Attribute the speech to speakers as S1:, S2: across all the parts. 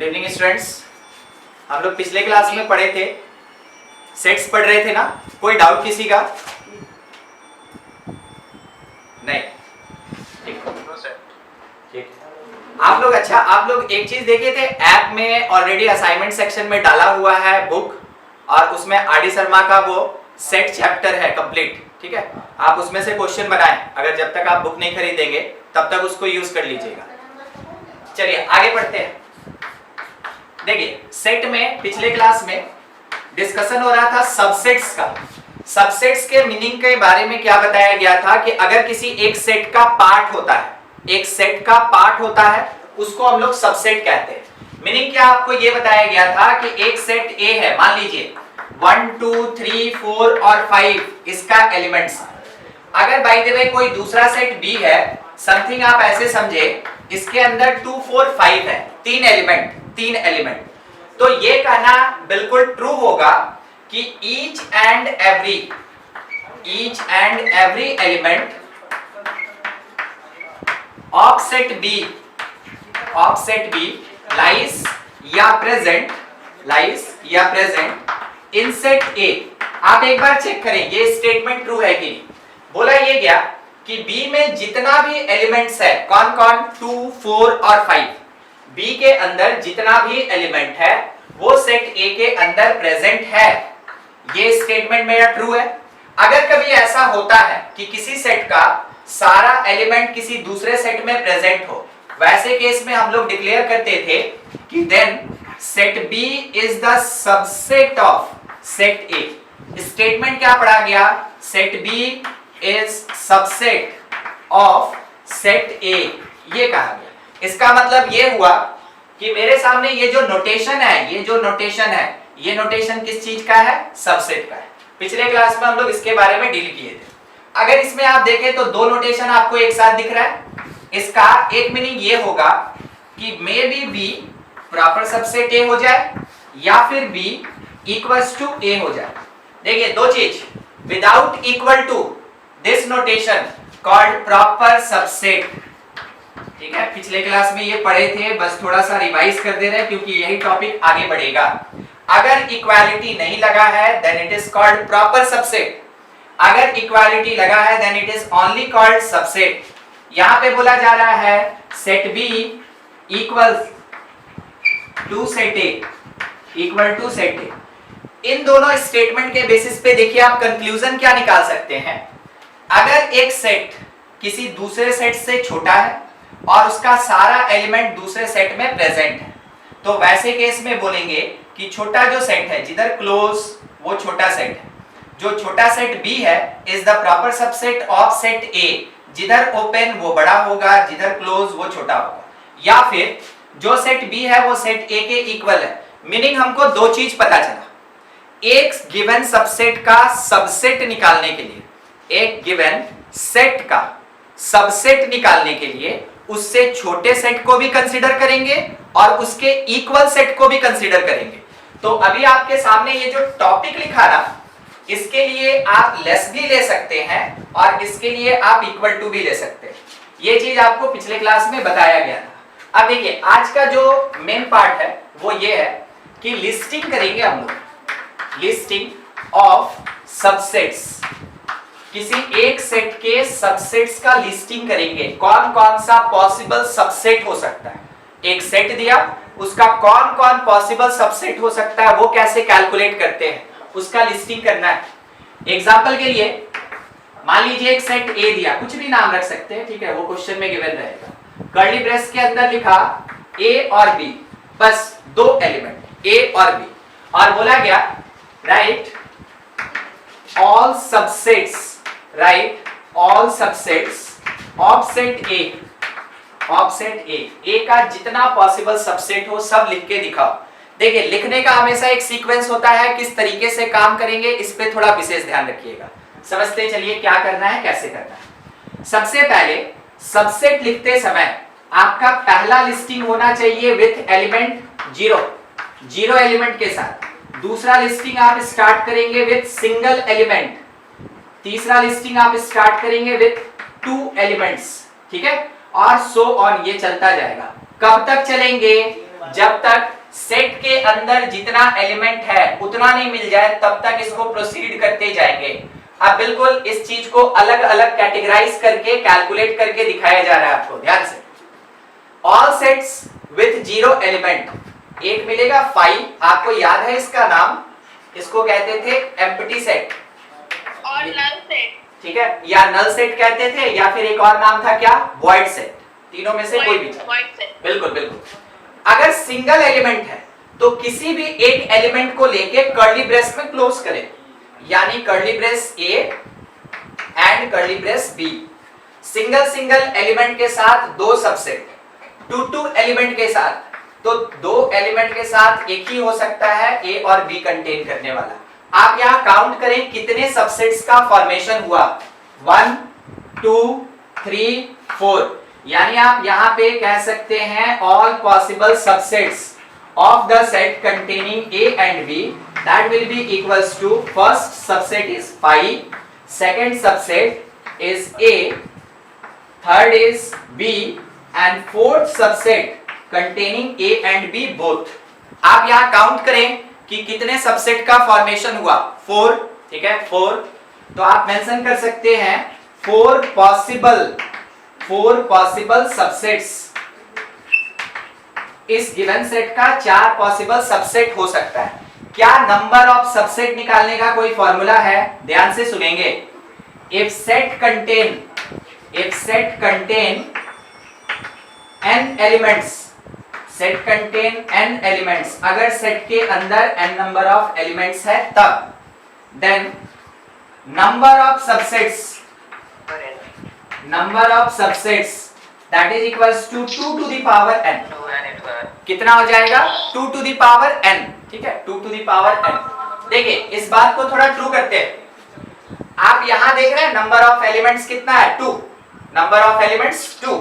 S1: Good evening students. हम लोग पिछले क्लास में पढ़े थे, सेट्स पढ़ रहे थे ना। कोई डाउट किसी का? नहीं, ठीक। आप लोग अच्छा, आप लोग एक चीज देखे थे, ऐप में ऑलरेडी असाइनमेंट सेक्शन में डाला हुआ है बुक, और उसमें आरडी शर्मा का वो सेट चैप्टर है कंप्लीट। ठीक है, आप उसमें से क्वेश्चन बनाएं। अगर जब तक आप बुक नहीं खरीदेंगे तब तक उसको यूज कर लीजिएगा। चलिए आगे बढ़ते हैं। देखिए, सेट में पिछले क्लास में डिस्कशन हो रहा था सबसेट्स का। सबसेट्स के मीनिंग के बारे में क्या बताया गया था कि अगर किसी एक सेट का पार्ट होता है, एक सेट का पार्ट होता है, उसको हम लोग सबसेट कहते हैं। मीनिंग क्या आपको ये बताया गया था कि एक सेट ए है, मान लीजिए 1 2 3 4 और 5 इसका एलिमेंट्स। अगर बाय द वे कोई दूसरा सेट बी है, समथिंग आप ऐसे समझे, इसके अंदर 2 4 5 है, तीन एलिमेंट, तो ये कहना बिल्कुल ट्रू होगा कि each and every element of set B lies या प्रेजेंट इन सेट ए। आप एक बार चेक करें ये स्टेटमेंट ट्रू है कि नहीं। बोला ये गया कि बी में जितना भी एलिमेंट्स है, कौन कौन, 2 4 और 5, बी के अंदर जितना भी एलिमेंट है वो सेट ए के अंदर प्रेजेंट है। ये स्टेटमेंट मेरा ट्रू है। अगर कभी ऐसा होता है कि किसी सेट का सारा एलिमेंट किसी दूसरे सेट में प्रेजेंट हो, वैसे केस में हम लोग डिक्लेयर करते थे कि then set B is the subset of set A. Statement क्या पढ़ा गया? Set B is subset of set A, ये कहा गया। इसका मतलब ये हुआ कि मेरे सामने ये जो नोटेशन है, ये नोटेशन किस चीज का है? सबसेट का है। पिछले क्लास में हम लोग इसके बारे में डील किए थे। अगर इसमें आप देखें तो दो नोटेशन आपको एक साथ दिख रहा है। इसका एक मीनिंग ये होगा कि may be B proper subset A हो जाए या फिर बी इक्वल्स टू ए हो जाए। देखिए दो चीज, without equal to this notation called proper subset. ठीक है, पिछले क्लास में ये पढ़े थे, बस थोड़ा सा रिवाइज कर दे रहे हैं क्योंकि यही टॉपिक आगे बढ़ेगा। अगर इक्वालिटी नहीं लगा है then it is called proper subset. अगर इक्वालिटी लगा है then it is only called subset. यहां पे बोला जा रहा है set B equals to set A, equal to set A. इन दोनों स्टेटमेंट के बेसिस पे देखिए आप कंक्लूजन क्या निकाल सकते हैं। अगर एक सेट किसी दूसरे सेट से छोटा है और उसका सारा एलिमेंट दूसरे सेट में प्रेजेंट है, तो वैसे केस में बोलेंगे कि छोटा जो सेट है, जिधर क्लोज वो छोटा सेट है, जो छोटा सेट बी है is the proper subset of set ए, जिधर ओपन वो बड़ा होगा, जिधर क्लोज वो छोटा होगा। या फिर जो सेट बी है वो सेट ए के इक्वल है। मीनिंग हमको दो चीज पता चला। एक गिवन सबसेट का सबसेट निकालने के लिए, एक गिवन सेट का सबसेट निकालने के लिए उससे छोटे सेट को भी कंसीडर करेंगे और उसके इक्वल सेट को भी कंसीडर करेंगे। तो अभी आपके सामने ये जो टॉपिक लिखा ना, इसके लिए आप लेस भी ले सकते हैं और इसके लिए आप इक्वल टू भी ले सकते हैं। ये चीज आपको पिछले क्लास में बताया गया था। अब देखिए आज का जो मेन पार्ट है वो ये है कि लिस्टिंग करेंगे हम लोग, लिस्टिंग ऑफ सबसेट्स। किसी एक सेट के सबसेट्स का लिस्टिंग करेंगे, कौन कौन सा पॉसिबल सबसेट हो सकता है। एक सेट दिया, उसका कौन कौन पॉसिबल सबसेट हो सकता है वो कैसे कैलकुलेट करते हैं, उसका लिस्टिंग करना है। एग्जांपल के लिए मान लीजिए एक सेट ए दिया, कुछ भी नाम रख सकते हैं, ठीक है, वो क्वेश्चन में गिवन रहेगा। कर्ली ब्रेस के अंदर लिखा ए और बी, बस दो एलिमेंट ए और बी, और बोला गया right all subsets of set A, A का जितना पॉसिबल सबसेट हो सब लिख के दिखाओ। देखिए लिखने का हमेशा एक सीक्वेंस होता है, किस तरीके से काम करेंगे इस पे थोड़ा विशेष ध्यान रखिएगा। समझते चलिए क्या करना है, कैसे करना है। सबसे पहले सबसेट लिखते समय आपका पहला लिस्टिंग होना चाहिए विथ एलिमेंट 0 एलिमेंट के साथ। दूसरा लिस्टिंग आप स्टार्ट करेंगे विथ सिंगल एलिमेंट। तीसरा लिस्टिंग आप स्टार्ट करेंगे विथ 2 एलिमेंट्स, ठीक है, और सो ऑन, ये चलता जाएगा। कब तक चलेंगे? जब तक सेट के अंदर जितना एलिमेंट है उतना नहीं मिल जाए तब तक इसको प्रोसीड करते जाएंगे। अब बिल्कुल इस चीज को अलग अलग कैटेगराइज करके कैलकुलेट करके दिखाया जा रहा है आपको, ध्यान से। All sets with zero element, एक मिलेगा 5, आपको याद है इसका नाम, इसको कहते थे एम्प्टी सेट
S2: और नल सेट,
S1: ठीक है, या नल सेट कहते थे, या फिर एक और नाम था क्या, वॉइड सेट। तीनों में से कोई भी बिल्कुल बिल्कुल। अगर सिंगल एलिमेंट है तो किसी भी एक एलिमेंट को लेके कर्ली ब्रेस में क्लोज करें, यानी curly brace A and curly brace B. Single single element के साथ दो सबसेट, टू एलिमेंट के साथ तो दो एलिमेंट के साथ एक ही हो सकता है ए और बी कंटेन करने वाला। आप यहां काउंट करें कितने सबसेट्स का फॉर्मेशन हुआ, 1 2 3 4, यानी आप यहां पे कह सकते हैं all possible subsets of the set containing A and B, that will be equals to first subset is 5, second subset is A, third is B and fourth subset containing A and B both। आप यहाँ count करें कि कितने subset का formation हुआ, 4, ठीक है 4, तो आप मेंशन कर सकते हैं 4 पॉसिबल सबसेट्स। इस गिवन सेट का 4 पॉसिबल सबसेट हो सकता है। क्या नंबर ऑफ सबसेट निकालने का कोई फॉर्मूला है, ध्यान से सुनेंगे। If set contain n elements, set contain n elements, अगर सेट के अंदर n नंबर ऑफ एलिमेंट्स है तब, then number of subsets that is equals to 2 to the power n। कितना हो जाएगा, 2 to the power n, ठीक है 2 to the power n। देखिए इस बात को थोड़ा ट्रू करते हैं। आप यहां देख रहे हैं नंबर ऑफ एलिमेंट्स कितना है, 2, नंबर ऑफ एलिमेंट्स 2,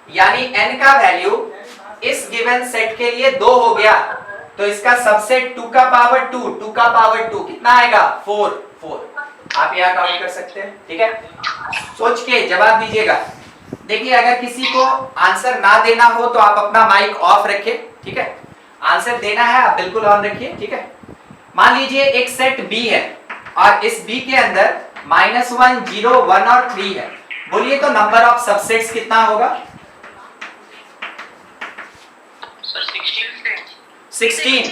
S1: यानी n का वैल्यू इस गिवन सेट के लिए 2 हो गया, तो इसका सबसेट 2 का पावर 2 कितना आएगा, 4। आप यहां काउंट कर सकते हैं, ठीक है। सोच के जवाब दीजिएगा। देखिए अगर किसी को आंसर ना देना हो तो आप अपना माइक ऑफ रखिए, ठीक है। आंसर देना है आप बिल्कुल ऑन रखिए, ठीक है। मान लीजिए एक सेट B है और इस B के अंदर -1 0 1 और 3 है, बोलिए तो नंबर ऑफ सबसेट्स कितना होगा, 16।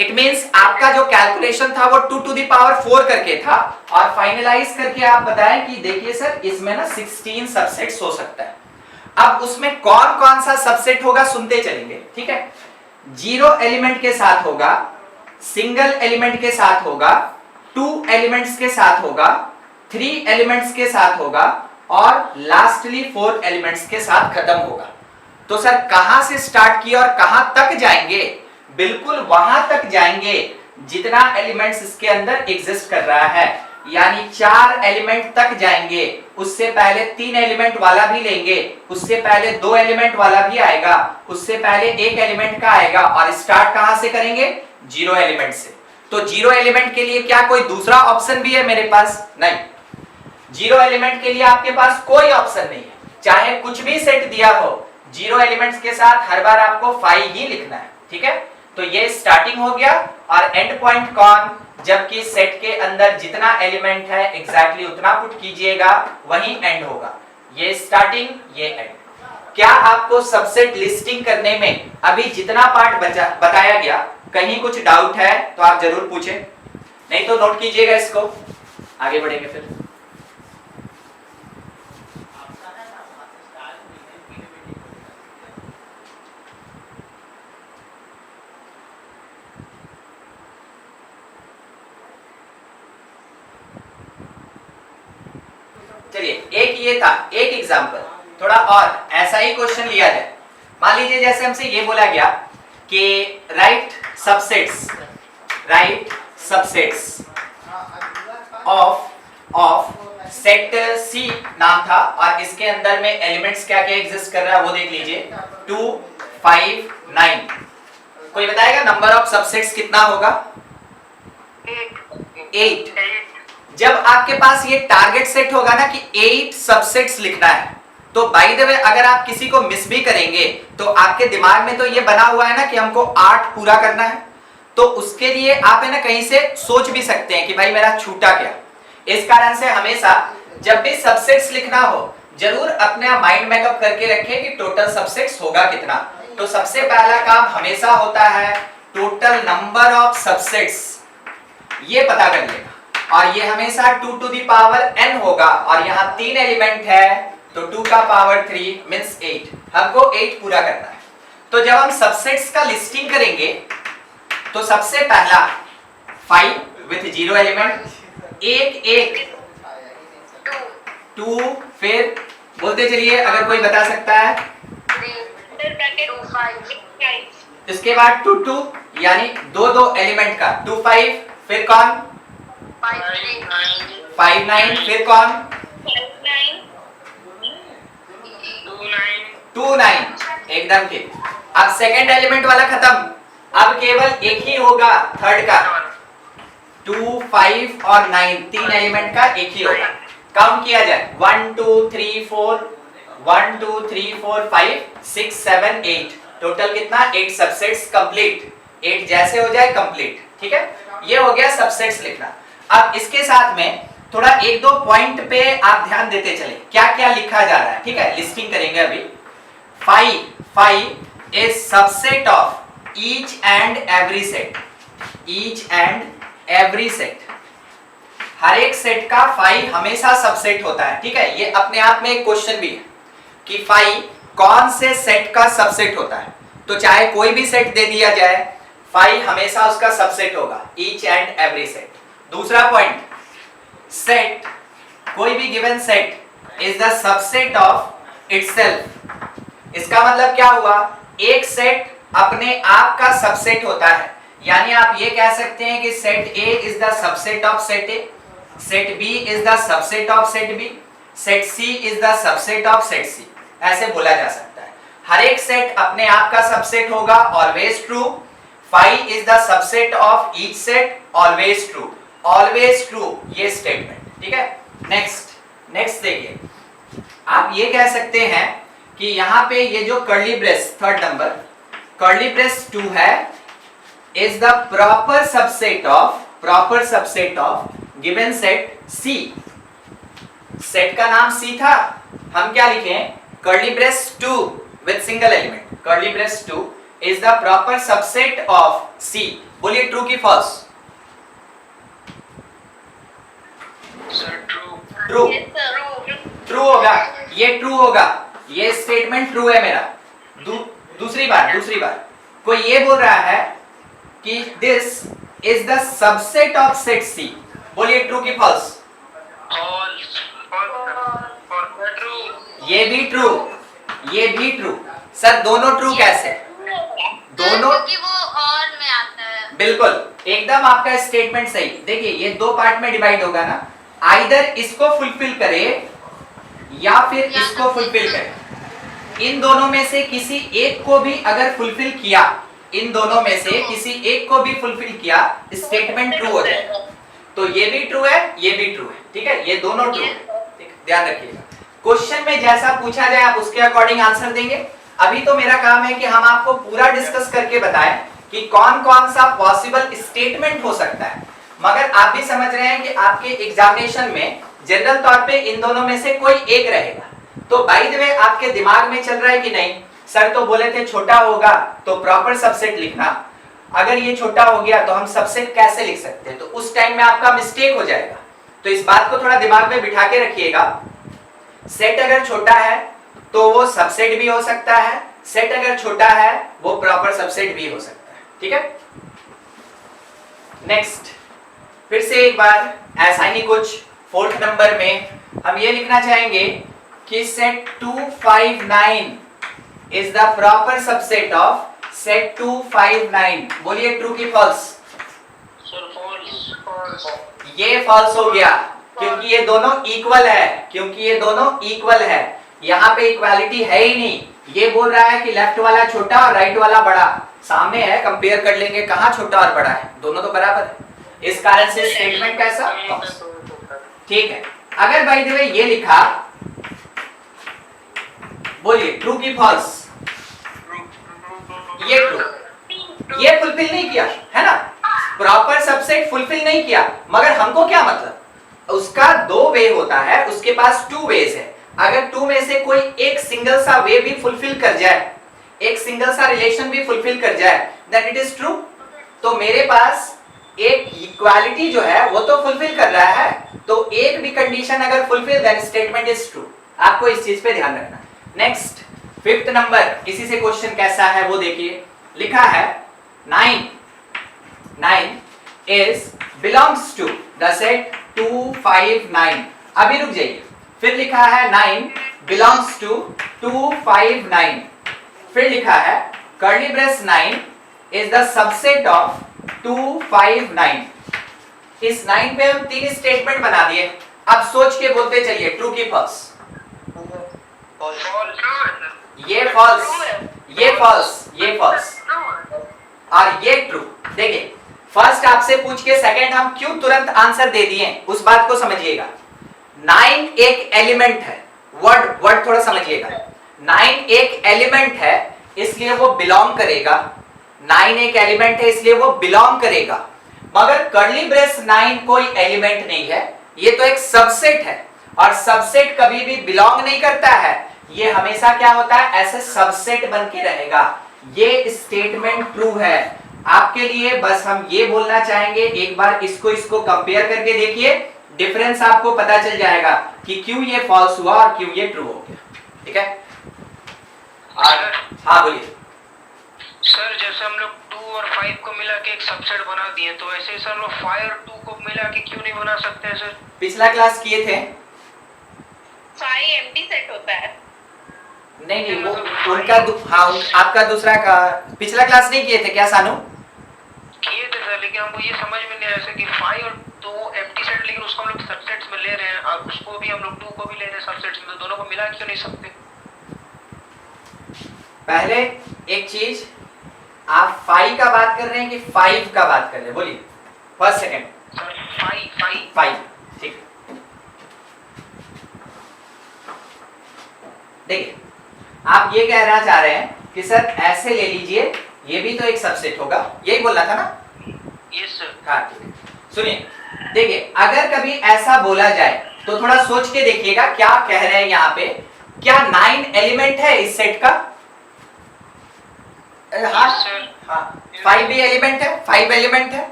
S1: इट मींस आपका जो कैलकुलेशन था वो 2 to the power 4 करके था और फाइनलाइज करके आप बताएं कि देखिए सर इसमें ना 16 सबसेट्स हो सकता है। अब उसमें कौन कौन सा सबसेट होगा सुनते चलेंगे, ठीक है। 0 एलिमेंट के साथ होगा, सिंगल एलिमेंट के साथ होगा, 2 एलिमेंट्स के साथ होगा, 3 एलिमेंट्स के साथ होगा और लास्टली 4 एलिमेंट्स के साथ खत्म होगा। तो सर कहां से स्टार्ट किया और कहां तक जाएंगे, बिल्कुल वहां तक जाएंगे जितना एलिमेंट्स इसके अंदर एग्जिस्ट कर रहा है, यानी 4 एलिमेंट तक जाएंगे। उससे पहले 3 एलिमेंट वाला भी लेंगे, उससे पहले 2 एलिमेंट वाला भी आएगा, उससे पहले 1 एलिमेंट का आएगा और स्टार्ट कहां से करेंगे, 0 एलिमेंट से। तो 0 एलिमेंट के लिए क्या कोई दूसरा ऑप्शन भी है मेरे पास, नहीं। 0 एलिमेंट के लिए आपके पास कोई ऑप्शन नहीं है, चाहे कुछ भी सेट दिया हो, 0 एलिमेंट्स के साथ हर बार आपको 5 ही लिखना है, ठीक है। तो ये स्टार्टिंग हो गया और एंड पॉइंट कौन, जबकि सेट के अंदर जितना एलिमेंट है एग्जैक्टली उतना पुट कीजिएगा, वही एंड होगा। ये स्टार्टिंग, ये एंड। क्या आपको सबसेट लिस्टिंग करने में अभी जितना पार्ट बताया गया कहीं कुछ डाउट है तो आप जरूर पूछें, नहीं तो नोट कीजिएगा इसको, आगे बढ़ेंगे फिर। चलिए एक ये था, एक एग्जांपल, थोड़ा और ऐसा ही क्वेश्चन लिया जाए। मान लीजिए जैसे हमसे ये बोला गया कि राइट सबसेट्स ऑफ सेट सी नाम था और इसके अंदर में एलिमेंट्स क्या क्या एग्जिस्ट कर रहा है वो देख लीजिए, 2 5 9। कोई बताएगा नंबर ऑफ सबसेट्स कितना होगा, 8। जब आपके पास ये टारगेट सेट होगा ना कि 8 सबसेट्स लिखना है, तो बाय द वे अगर आप किसी को मिस भी करेंगे तो आपके दिमाग में तो ये बना हुआ है ना कि हमको 8 पूरा करना है, तो उसके लिए आप है ना कहीं से सोच भी सकते हैं कि भाई मेरा छूटा क्या। इस कारण से हमेशा जब भी सबसेट्स लिखना हो जरूर अपने माइंड मेकअप करके रखें कि टोटल सबसेट्स होगा कितना। तो सबसे पहला काम हमेशा होता है टोटल नंबर ऑफ सबसेट्स, ये पता कर लेना, और ये हमेशा 2 टू द पावर n होगा, और यहाँ 3 एलिमेंट है तो 2 का पावर 3 मींस 8, हमको 8 पूरा करना है। तो जब हम सबसेट्स का लिस्टिंग करेंगे तो सबसे पहला 5 विथ 0 एलिमेंट, 1 2, फिर बोलते चलिए अगर कोई बता सकता है। इसके बाद 2 2 यानी 2 एलिमेंट का 2 5, फिर कौन 5 9, फिर कौन 2 9, एकदम ठीक। अब सेकंड एलिमेंट वाला खत्म, अब केवल एक ही होगा थर्ड का, 2 5 और 9, 3 एलिमेंट का एक ही होगा। काउंट किया जाए 1 2 3 4, 1 2 3 4 5 6 7 8, टोटल कितना 8 सबसेट्स कंप्लीट, 8 जैसे हो जाए कंप्लीट, ठीक है। ये हो गया सबसेट्स लिखना। अब इसके साथ में थोड़ा 1-2 पॉइंट पे आप ध्यान देते चले क्या क्या लिखा जा रहा है, ठीक है। लिस्टिंग करेंगे अभी। 5 is subset of each and every set, each and every set, हर एक सेट का 5 हमेशा सबसेट होता है, ठीक है। ये अपने आप में एक क्वेश्चन भी है कि 5 कौन से सेट का सबसेट होता है, तो चाहे कोई भी सेट दे दिया जाए 5 हमेशा उसका सबसेट होगा, ईच एंड एवरी सेट। दूसरा पॉइंट, सेट, कोई भी given set is the subset of itself. इसका मतलब क्या हुआ, एक सेट अपने आप का सबसेट होता है, यानी आप ये कह सकते हैं कि set A is the subset of set A, set B is the subset of set B, set C is the subset of set C, ऐसे बोला जा सकता है। हर एक सेट अपने आप का सबसेट होगा, always true. 5 is the subset of each set, always true, always true, ये स्टेटमेंट, ठीक है। नेक्स्ट देखिए, आप ये कह सकते हैं कि यहाँ पे ये जो curly brace, third number curly brace 2 है, is the proper subset of given set C। Set का नाम C था, हम क्या लिखे, curly brace 2 with single element, curly brace 2 is the proper subset of C। बोलिए ट्रू की फॉल्स। ट्रू, ट्रू होगा, ये ट्रू होगा, ये स्टेटमेंट ट्रू है मेरा। दूसरी बार कोई ये बोल रहा है कि this is the subset of set C, बोलिए ट्रू की फॉल्स। ये भी ट्रू, ये भी ट्रू। सर दोनों ट्रू कैसे, दोनों,
S2: क्योंकि वो और में आता है।
S1: बिल्कुल एकदम आपका स्टेटमेंट सही। देखिए ये 2 पार्ट में डिवाइड होगा ना, आइदर इसको फुलफिल करे या फिर इसको फुलफिल करे। इन दोनों में से किसी एक को भी अगर फुलफिल किया, इन दोनों में से किसी एक को भी फुलफिल किया, स्टेटमेंट ट्रू हो जाएगा। तो ये भी ट्रू है, ये भी ट्रू है, ठीक है, ये दोनों ट्रू है, ठीक, ध्यान रखिएगा। क्वेश्चन में जैसा पूछा जाए आप उसके अकॉर्डिंग आंसर देंगे। अभी तो मेरा काम है कि हम आपको पूरा डिस्कस करके बताएं कि कौन कौन सा पॉसिबल स्टेटमेंट हो सकता है, मगर आप भी समझ रहे हैं कि आपके एग्जामिनेशन में जनरल तौर पे इन दोनों में से कोई एक रहेगा। तो बाय द वे आपके दिमाग में चल रहा है कि नहीं, सर तो बोले थे छोटा होगा तो प्रॉपर सबसेट लिखना, अगर ये छोटा हो गया तो हम सबसेट कैसे लिख सकते हैं, तो उस टाइम में आपका मिस्टेक हो जाएगा। तो इस बात को थोड़ा दिमाग में बिठा के रखिएगा। सेट अगर छोटा है तो वो सबसेट भी हो सकता है, सेट अगर छोटा है वो प्रॉपर सबसेट भी हो सकता है, ठीक है। नेक्स्ट, फिर से एक बार ऐसा ही कुछ 4th नंबर में हम ये लिखना चाहेंगे कि set 2 5 9 is the proper subset of set 2 5 9, बोलिए ट्रू की फॉल्स। ये फॉल्स हो गया क्योंकि ये दोनों इक्वल है, क्योंकि ये दोनों इक्वल है, यहाँ पे इक्वालिटी है ही नहीं। ये बोल रहा है कि लेफ्ट वाला छोटा और राइट वाला बड़ा, सामने है, कंपेयर कर लेंगे कहाँ छोटा और बड़ा है, दोनों तो बराबर है। इस कारण से स्टेटमेंट कैसा, ठीक है। अगर बाय द वे ये लिखा बोलिए ट्रू की फॉल्स? ये ट्रू, ये फुलफिल नहीं किया है ना, प्रॉपर सबसेट फुलफिल नहीं किया, मगर हमको क्या मतलब, उसका दो वे होता है, उसके पास टू वेज है, अगर टू में से कोई एक सिंगल सा वे भी फुलफिल कर जाए, एक सिंगल सा रिलेशन भी फुलफिल कर जाए, देन इट इज ट्रू। तो मेरे पास एक इक्वालिटी जो है वो तो फुलफिल कर रहा है, तो एक भी कंडीशन अगर fulfil then statement is true. आपको इस चीज पे ध्यान रखना। नेक्स्ट फिफ्थ नंबर, किसी से क्वेश्चन कैसा है वो देखिए, लिखा है 9 is belongs to the set 2 5 9। अभी रुक जाइए, फिर लिखा है 9 belongs to 2 5 9, फिर लिखा है curly brace 9 is the subset of 2 5 9। इस 9 पे हम तीन स्टेटमेंट बना दिए, अब सोच के बोलते चलिए ट्रू की फॉल्स? ये फॉल्स, ये फॉल्स, ये फॉल्स और ये ट्रू। देखिए फर्स्ट आपसे पूछ के सेकंड हम क्यों तुरंत आंसर दे दिए, उस बात को समझिएगा। 9 एक एलिमेंट है, वर्ड थोड़ा समझिएगा। 9 एक एलिमेंट है इसलिए वो बिलोंग करेगा, 9 एक एलिमेंट है इसलिए वो बिलोंग करेगा, मगर कर्ली ब्रेस 9 कोई एलिमेंट नहीं है, ये तो एक सबसेट है, और सबसेट कभी भी बिलोंग नहीं करता है, ये हमेशा क्या होता है, ऐसे सबसेट बन के रहेगा। ये स्टेटमेंट ट्रू है। आपके लिए बस हम ये बोलना चाहेंगे, एक बार इसको कंपेयर करके देखिए, डिफरेंस आपको पता चल जाएगा कि क्यों ये फॉल्स हुआ और क्यों ये ट्रू हो गया। ठीक है, हाँ बोलिए
S3: सर। जैसे हम लोग 2 और 5 को मिला के एक सबसेट बना दिए, तो ऐसे ही सर हम लोग 5 और 2 को मिला के क्यों नहीं बना सकते हैं सर?
S1: पिछला क्लास किए थे।
S2: 5 एम्प्टी सेट होता है।
S1: नहीं वो उनका हाँ आपका दूसरा का पिछला क्लास नहीं किए थे क्या सानू?
S3: किए थे सर, लेकिन हमको ये समझ में नहीं आया सर कि 5 और 2 एम्प्टी सेट, लेकिन उसको हम लोग सबसेट्स में ले रहे हैं और उसको भी हम लोग 2 को भी ले रहे हैं सबसेट्स में, तो दोनों को मिला क्यों नहीं सकते?
S1: पहले एक चीज, आप 5 का बात कर रहे हैं कि 5 का बात कर रहे हैं? बोलिए फर्स्ट सेकंड।
S3: सर
S1: 5 ठीक। देखिए आप ये कहना चाह रहे हैं कि सर ऐसे ले लीजिए, ये भी तो एक सबसेट होगा, यही बोलना था ना?
S3: Yes sir.
S1: हाँ ठीक है, सुनिए देखिए अगर कभी ऐसा बोला जाए तो थोड़ा सोच के देखिएगा क्या कह रहे हैं यहाँ पे। क्या 9 एलिमेंट है इस सेट का? हाँ हाँ, 5 भी एलिमेंट है, 5 एलिमेंट है,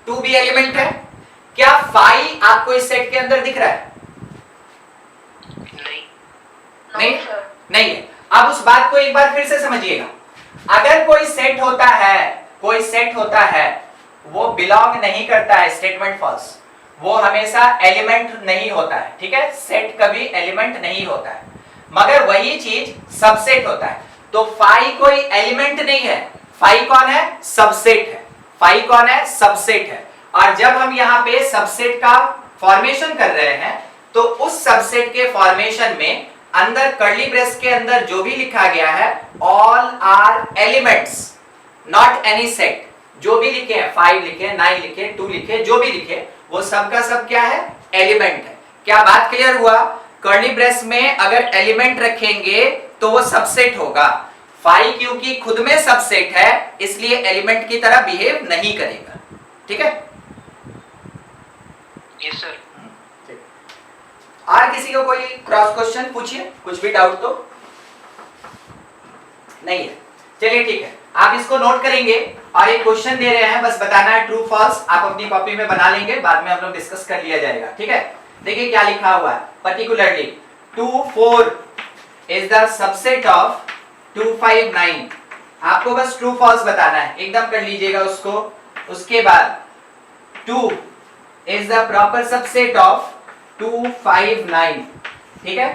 S1: 2 भी एलिमेंट है। क्या 5 आपको इस सेट के अंदर दिख रहा है? नहीं नहीं है। अब उस बात को एक बार फिर से समझिएगा, अगर कोई सेट होता है, कोई सेट होता है, वो बिलोंग नहीं करता है, स्टेटमेंट फॉल्स, वो हमेशा एलिमेंट नहीं होता है। ठीक है, सेट कभी एलिमेंट नहीं होता है, मगर वही चीज सबसेट होता है। तो 5 कोई एलिमेंट नहीं है, 5 कौन है? सबसेट है। 5 कौन है? सबसेट है। और जब हम यहाँ पे सबसेट का फॉर्मेशन कर रहे हैं तो उस सबसेट के फॉर्मेशन में अंदर कर्ली ब्रेस के अंदर जो भी लिखा गया है, all are elements not any set, जो भी लिखे हैं 5 लिखे, 9 लिखे, 2 लिखे, जो भी लिखे, वो सब का सब क्या है? एलिमेंट है। क्या बात क्लियर हुआ? कर्ली ब्रेस में अगर एलिमेंट रखेंगे तो वो सबसेट होगा। 5 क्योंकि खुद में सबसेट है इसलिए एलिमेंट की तरह बिहेव नहीं करेगा। ठीक है,
S3: यस सर।
S1: और किसी को कोई क्रॉस क्वेश्चन पूछिए, कुछ भी डाउट तो नहीं है? चलिए ठीक है, आप इसको नोट करेंगे और एक क्वेश्चन दे रहे हैं, बस बताना है ट्रू फॉल्स। आप अपनी कॉपी में बना लेंगे, बाद में हम लोग डिस्कस कर लिया जाएगा। ठीक है, देखिए क्या लिखा हुआ है, particularly 2 4 is the subset of 2 5 9। आपको बस ट्रू फॉल्स बताना है, एकदम कर लीजिएगा उसको। उसके बाद 2 is the proper subset of 2 5 9। ठीक है,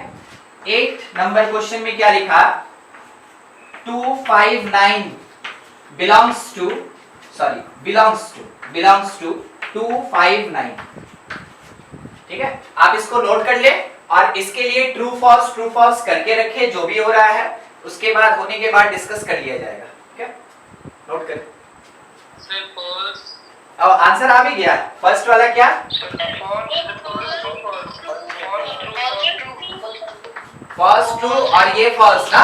S1: 8 नंबर क्वेश्चन में क्या लिखा? 2 5 9 belongs to 2 5 9। ठीक है, आप इसको नोट कर ले और इसके लिए ट्रू फॉल्स करके रखे, जो भी हो रहा है उसके बाद होने के बाद डिस्कस कर लिया जाएगा। ठीक है, नोट कर। और आंसर आ भी गया, फर्स्ट वाला क्या? फॉल्स ट्रू और ये फॉल्स ना,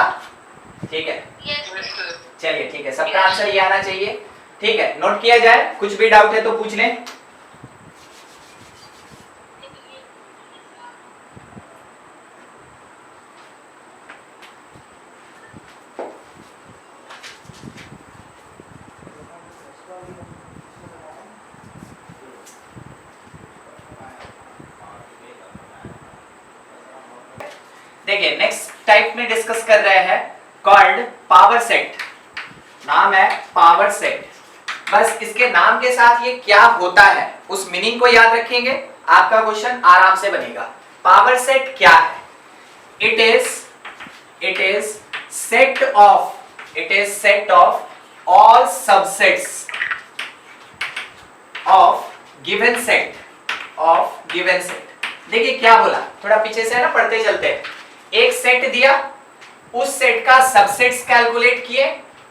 S1: ठीक है।
S2: Yes.
S1: चलिए ठीक है, सबका आंसर ये आना चाहिए, ठीक है। नोट किया जाए, कुछ भी डाउट है तो पूछ लें। देखिए नेक्स्ट टाइप में डिस्कस कर रहे हैं, कॉल्ड पावर सेट। नाम है पावर सेट। बस इसके नाम के साथ ये क्या होता है उस मीनिंग को याद रखेंगे, आपका क्वेश्चन आराम से बनेगा। पावर सेट क्या है? It is set of all subsets of given set. देखिए क्या बोला, थोड़ा पीछे से है ना, पढ़ते चलते हैं। एक सेट दिया, उस सेट का सबसेट्स कैलकुलेट किए,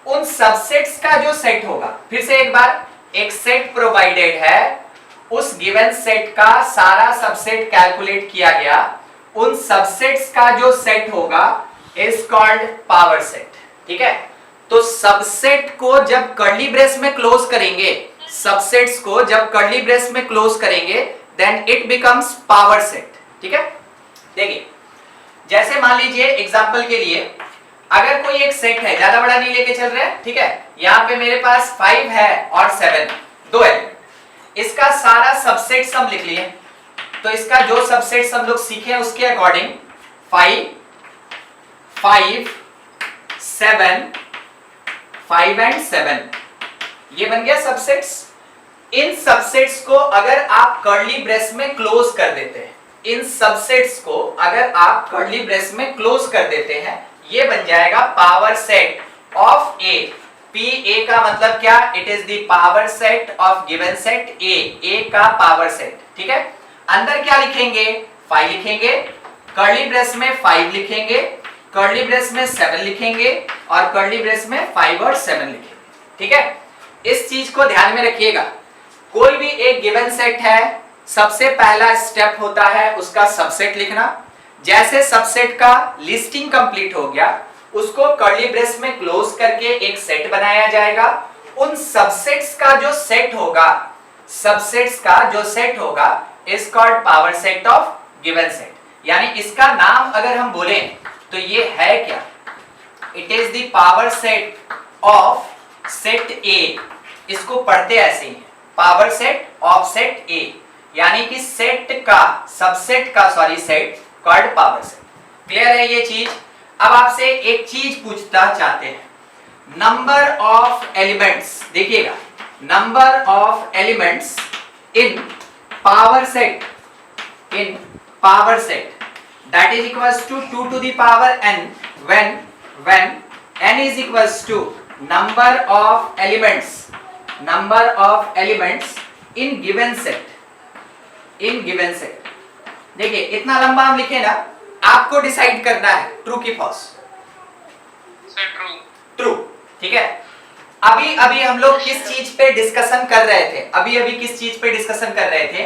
S1: उन सबसेट्स का जो सेट होगा, फिर से एक बार, एक सेट प्रोवाइडेड है, उस गिवन सेट का सारा सबसेट कैलकुलेट किया गया, उन सबसेट्स का जो सेट होगा इज कॉल्ड पावर सेट। ठीक है, तो सबसेट को जब कर्ली ब्रेस में क्लोज करेंगे, सबसेट्स को जब कर्ली ब्रेस में क्लोज करेंगे, then it becomes power set. ठीक है, देखिए जैसे मान लीजिए एग्जांपल के लिए, अगर कोई एक सेट है, ज्यादा बड़ा नहीं लेके चल रहे हैं, ठीक है, यहां पे मेरे पास 5 है और 7, दो एलिमेंट, इसका सारा सबसेट सम लिख लिए। तो इसका जो सबसेट हम लोग सीखे हैं उसके अकॉर्डिंग 5 एंड 7, ये बन गया सबसेट्स। इन सबसेट्स को अगर आप कर्ली ब्रेस में क्लोज कर देते हैं, इन सबसेट्स को अगर आप कर्ली ब्रेस में क्लोज कर देते हैं, ये बन जाएगा power set of A. P A का मतलब क्या? It is the power set of given set A, A का पावर सेट। ठीक है, अंदर क्या लिखेंगे? 5 लिखेंगे, कर्ली ब्रेस में 5 लिखेंगे, कर्ली ब्रेस में 7 लिखेंगे और कर्ली ब्रेस में 5 और 7 लिखेंगे। ठीक है, इस चीज को ध्यान में रखिएगा। कोई भी एक गिवन सेट है, सबसे पहला स्टेप होता है उसका सबसेट लिखना। जैसे सबसेट का लिस्टिंग कंप्लीट हो गया, उसको कर्ली ब्रेस में क्लोज करके एक सेट बनाया जाएगा। उन सबसेट्स का जो सेट होगा, सबसेट्स का जो सेट होगा is called power set of given set. यानी इसका नाम अगर हम बोलें तो ये है क्या? It is the power set of set A. इसको पढ़ते ऐसे ही, power set of set A, यानी कि सेट का सबसेट का set called power set. Clear है ये चीज? अब आपसे एक चीज पूछना चाहते हैं, नंबर ऑफ एलिमेंट्स। देखिएगा, number of elements in power set, that is equals to 2 to the power n when n is equals to number of elements in given set। देखिए इतना लंबा हम लिखे ना, आपको डिसाइड करना है ट्रू की फॉल्स। ट्रू। ठीक है, अभी हम लोग किस चीज पे डिस्कशन कर रहे थे? अभी किस चीज पे डिस्कशन कर रहे थे?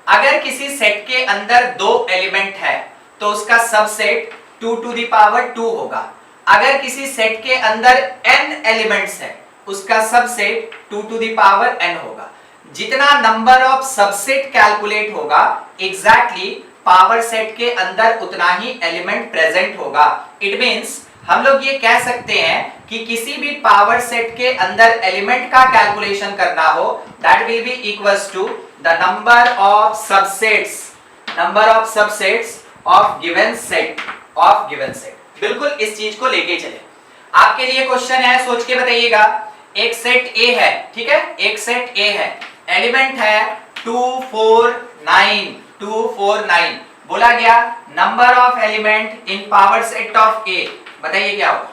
S1: अगर किसी सेट के अंदर 2 एलिमेंट है तो उसका सबसेट 2 to the power 2 होगा। अगर किसी सेट के अंदर n एलिमेंट्स है, उसका subset 2 to the power n होगा। जितना नंबर ऑफ सबसेट कैलकुलेट होगा, एग्जैक्टली पावर सेट के अंदर उतना ही एलिमेंट प्रेजेंट होगा। इट मींस हम लोग ये कह सकते हैं कि किसी भी पावर सेट के अंदर एलिमेंट का कैलकुलेशन करना हो, that will be equals to the number of subsets of given set. बिल्कुल इस चीज को लेके चले। आपके लिए क्वेश्चन है, सोच के बताइएगा। एक सेट ए है, ठीक है, एक सेट ए है, एलिमेंट है 2 4 9। बोला गया number of element in power set of A, बताइए क्या होगा?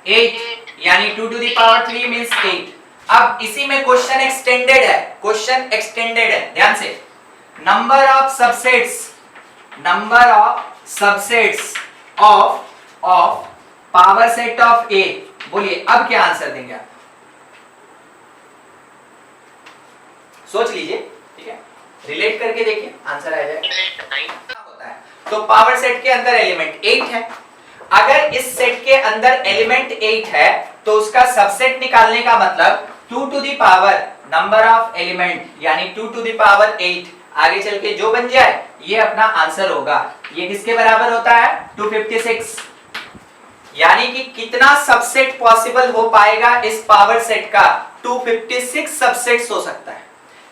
S1: 8, यानी 2 to the power 3 मींस 8। अब इसी में क्वेश्चन एक्सटेंडेड है, ध्यान से। Number of subsets of power set of A, बोलिए अब क्या आंसर देंगे आप? सोच लीजिए, ठीक है, रिलेट करके देखिए, आंसर आ जाएगा। होता है तो पावर सेट के अंदर एलिमेंट 8 है। अगर इस सेट के अंदर एलिमेंट 8 है तो उसका सबसेट निकालने का मतलब 2 to the power number of element यानी 2 टू द पावर 8 आगे चल के जो बन जाए ये अपना आंसर होगा। ये किसके बराबर होता है 256। यानी कि कितना सबसेट पॉसिबल हो पाएगा इस पावर सेट का 256 सबसेट्स हो सकता है।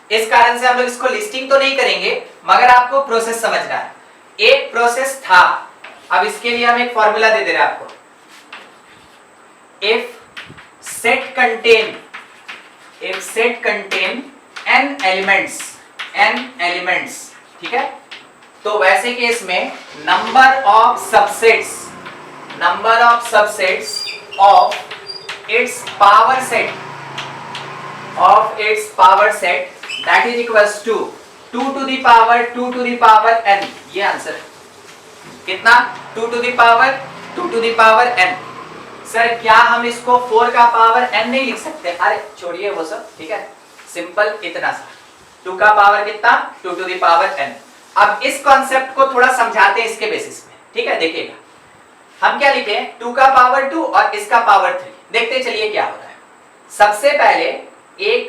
S1: इस कारण से हम लोग इसको लिस्टिंग तो नहीं करेंगे मगर आपको प्रोसेस समझना है। एक प्रोसेस था, अब इसके लिए हम एक फॉर्मूला दे दे रहे हैं आपको। If set contain n elements, ठीक है, तो वैसे केस में number of subsets of its power set that is equals to 2 to the power n। ये आंसर है। कितना 2 to the power n। Sir क्या हम इसको 4 का पावर n नहीं लिख सकते? अरे छोड़िए वो सब, ठीक है, सिंपल इतना सा 2 का पावर कितना 2 to the power n। अब इस कॉन्सेप्ट को थोड़ा समझाते हैं इसके बेसिस में, ठीक है। देखिएगा हम क्या लिखे 2 का पावर 2 और इसका पावर 3। देखते चलिए क्या हो रहा है। सबसे पहले a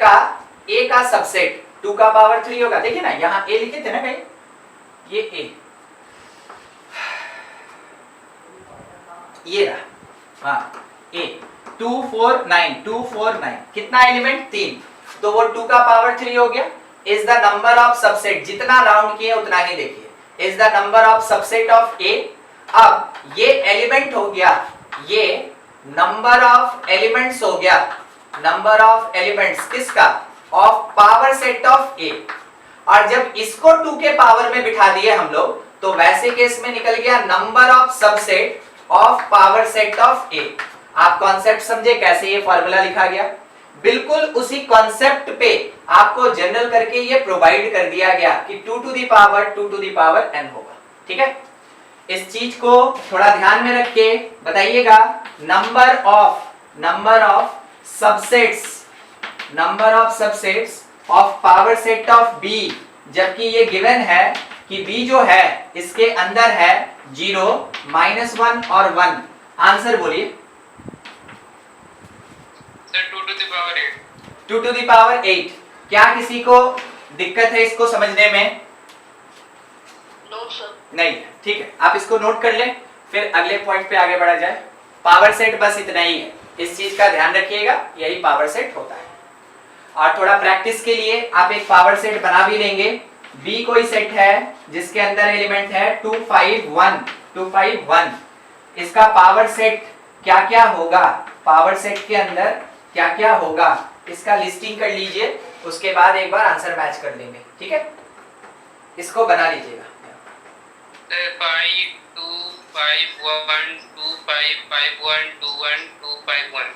S1: का सबसेट 2 का पावर 3 होगा। देखिए ना यहाँ a लिखे थे ना कहीं, ये a, ये रहा, हाँ a 249 कितना एलिमेंट 3, तो वो 2 का पावर 3 हो गया। Is the number of subset, जितना राउंड किए उतना ही देखिए, is the number of subset of a। अब ये एलिमेंट हो गया, ये नंबर ऑफ एलिमेंट्स हो गया, नंबर ऑफ एलिमेंट्स किसका of power set of a। और जब इसको 2 के पावर में बिठा दिए हम लोग तो वैसे केस में निकल गया number of subset of power set of a। आप कॉन्सेप्ट समझे कैसे ये फॉर्मूला लिखा गया? बिल्कुल उसी कॉन्सेप्ट पे आपको जनरल करके ये प्रोवाइड कर दिया गया कि 2 टू द पावर n होगा, ठीक है। इस चीज को थोड़ा ध्यान में रख के बताइएगा। Number of subsets of power set of b, जबकि ये गिवन है कि b जो है इसके अंदर है 0, -1 और 1। आंसर बोलिए। 2 टू द पावर 8। क्या किसी को दिक्कत है इसको समझने में?
S2: No sir.
S1: नहीं, ठीक है, आप इसको नोट कर लें, फिर अगले पॉइंट पे आगे बढ़ा जाए। पावर सेट बस इतना ही है, इस चीज का ध्यान रखिएगा, यही पावर सेट होता है। और थोड़ा प्रैक्टिस के लिए आप एक पावर सेट बना भी लेंगे। B कोई सेट है जिसके अंदर एलिमेंट है 251। इसका पावर सेट क्या क्या होगा, पावर सेट के अंदर क्या क्या होगा, इसका लिस्टिंग कर लीजिए, उसके बाद एक बार आंसर मैच कर लेंगे, ठीक है। इसको बना लीजिएगा।
S3: 5 2 5 1 2 5 5 1 2 1 2 5 1।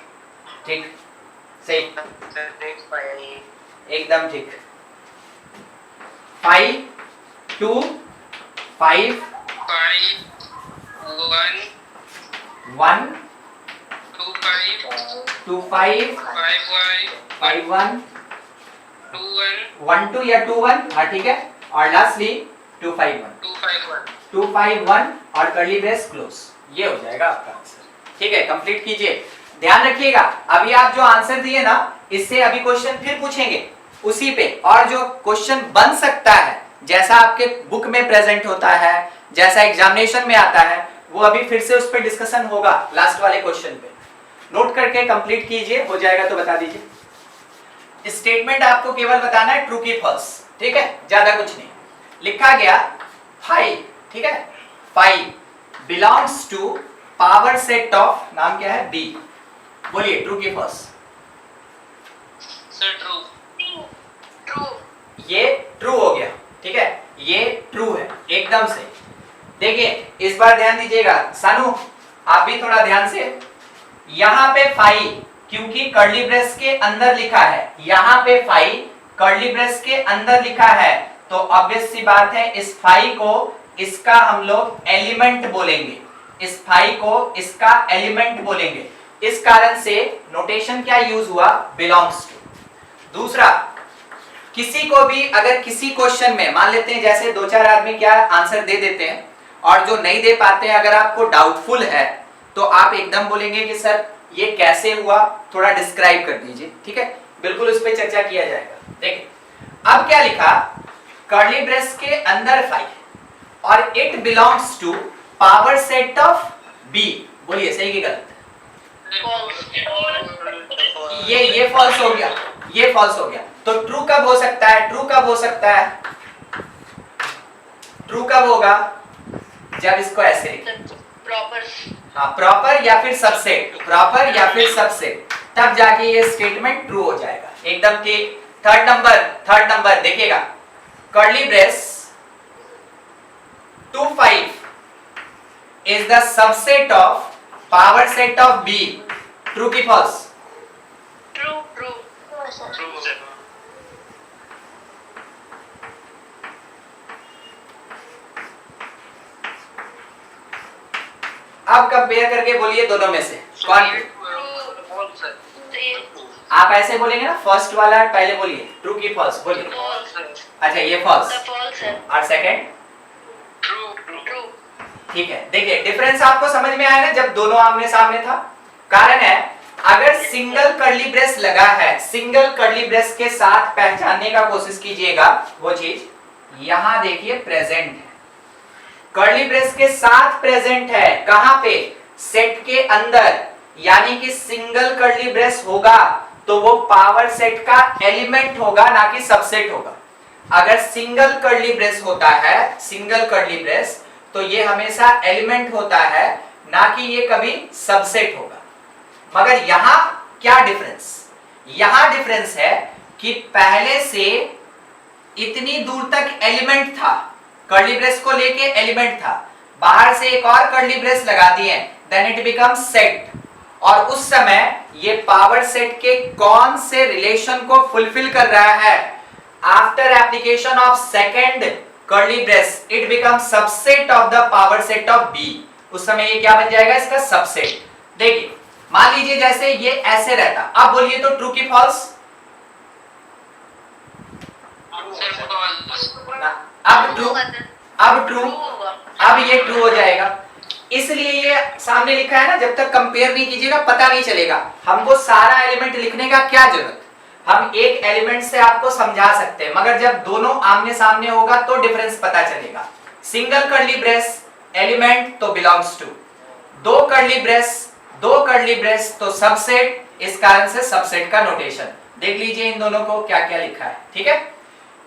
S1: ठीक, सही,
S3: 6 5
S1: एकदम ठीक। 5 2 5
S3: 5 1
S1: 1
S3: 2 5
S1: 2 5
S3: 5 1
S1: 5 1
S3: 2 1
S1: 1 2 या 2 1, हाँ ठीक है। और लास्टली 2 5 1 2 5 1 और कर्ली ब्रेस क्लोज। ये हो जाएगा आपका आंसर, ठीक है। कंप्लीट कीजिए, ध्यान रखिएगा। अभी आप जो आंसर दिए ना, इससे अभी क्वेश्चन फिर पूछेंगे उसी पे, और जो क्वेश्चन बन सकता है जैसा आपके बुक में प्रेजेंट होता है, जैसा एग्जामिनेशन में आता है, वो अभी फिर से उस पर डिस्कशन होगा लास्ट वाले क्वेश्चन पे। नोट करके कंप्लीट कीजिए, हो जाएगा तो बता दीजिए। स्टेटमेंट आपको केवल बताना है ट्रू की फॉल्स, ठीक है, ज्यादा कुछ नहीं। लिखा गया 5, ठीक है, 5 belongs to power set of, नाम क्या है, B। बोलिए ट्रू की फॉल्स।
S3: Sir true.
S1: ये ट्रू हो गया, ठीक है, ये ट्रू है एकदम से। देखिए इस बार ध्यान दीजिएगा, सानू आप भी थोड़ा ध्यान से। यहां पे 5 क्योंकि कर्ली ब्रेस के अंदर लिखा है, यहां पे 5 कर्ली ब्रेस के अंदर लिखा है, तो ऑब्वियस सी बात है इस 5 को इसका हम लोग एलिमेंट बोलेंगे, इस 5 को इसका एलिमेंट बोलेंगे। इस कारण से नोटेशन क्या यूज हुआ, बिलोंग्स टू। दूसरा, किसी को भी अगर किसी क्वेश्चन में मान लेते हैं जैसे 2-4 आदमी क्या आंसर दे देते हैं और जो नहीं दे पाते हैं, अगर आपको डाउटफुल है तो आप एकदम बोलेंगे कि सर ये कैसे हुआ, थोड़ा डिस्क्राइब कर दीजिए, ठीक है, बिल्कुल उस पर चर्चा किया जाएगा। देखिए अब क्या लिखा, कर्ली ब्रेस के अंदर 5 और it belongs to power set of B. बोलिए सही की गलत? ये फॉल्स हो गया, ये फॉल्स हो गया। तो ट्रू कब हो सकता है, ट्रू कब हो सकता है, ट्रू कब होगा, जब इसको ऐसे
S2: प्रॉपर,
S1: हाँ प्रॉपर या फिर सबसेट, प्रॉपर या फिर सबसेट, तब जाके ये स्टेटमेंट ट्रू हो जाएगा एकदम ठीक। थर्ड नंबर देखिएगा, curly brace 2 5 is the subset of power set of B, true की फॉल्स?
S2: ट्रू ट्रू
S1: अब कंपेयर करके बोलिए दोनों में से कौन। आप ऐसे बोलेंगे ना, फर्स्ट वाला पहले बोलिए, ट्रू की फॉल्स बोलिए। अच्छा ये फॉल्स
S2: है
S1: और सेकंड
S2: ट्रू।
S1: ठीक है। देखिए डिफरेंस आपको समझ में आया ना, जब दोनों आमने सामने था। कारण है अगर सिंगल कर्ली ब्रेस लगा है, सिंगल कर्ली ब्रेस के साथ पहचानने का कोशिश कीजिएगा, वो चीज यहां देखिए प्रेजेंट है, कर्ली ब्रेस के साथ प्रेजेंट है, कहां पे, सेट के अंदर, यानी कि सिंगल कर्ली ब्रेस होगा तो वो पावर सेट का एलिमेंट होगा, ना कि सबसेट होगा। अगर सिंगल कर्ली ब्रेस होता है, सिंगल कर्ली ब्रेस, तो ये हमेशा एलिमेंट होता है, ना कि ये कभी सबसेट होगा। मगर यहां क्या डिफरेंस, यहां डिफरेंस है कि पहले से इतनी दूर तक एलिमेंट था, कर्ली ब्रेस को लेके एलिमेंट था, बाहर से एक और कर्ली ब्रेस लगा दिए, देन इट बिकम्स सेट, और उस समय ये पावर सेट के कौन से रिलेशन को फुलफिल कर रहा है, after application of second curly brace it becomes subset of the power set of B. उस समय ये क्या बन जाएगा, इसका सबसेट। देखिए मान लीजिए जैसे ये ऐसे रहता, अब बोलिए तो ट्रू की फॉल्स? अब ट्रू, अब ये ट्रू हो जाएगा। इसलिए ये सामने लिखा है ना, जब तक कंपेयर नहीं कीजिएगा पता नहीं चलेगा। हमको सारा एलिमेंट लिखने का क्या जरूरत, हम एक एलिमेंट से आपको समझा सकते हैं, मगर जब दोनों आमने सामने होगा तो डिफरेंस पता चलेगा। सिंगल कर्ली ब्रेस एलिमेंट तो बिलोंग्स टू, दो कर्ली ब्रेस तो सबसेट, इस कारण से सबसेट का नोटेशन देख लीजिए इन दोनों को क्या क्या लिखा है, ठीक है,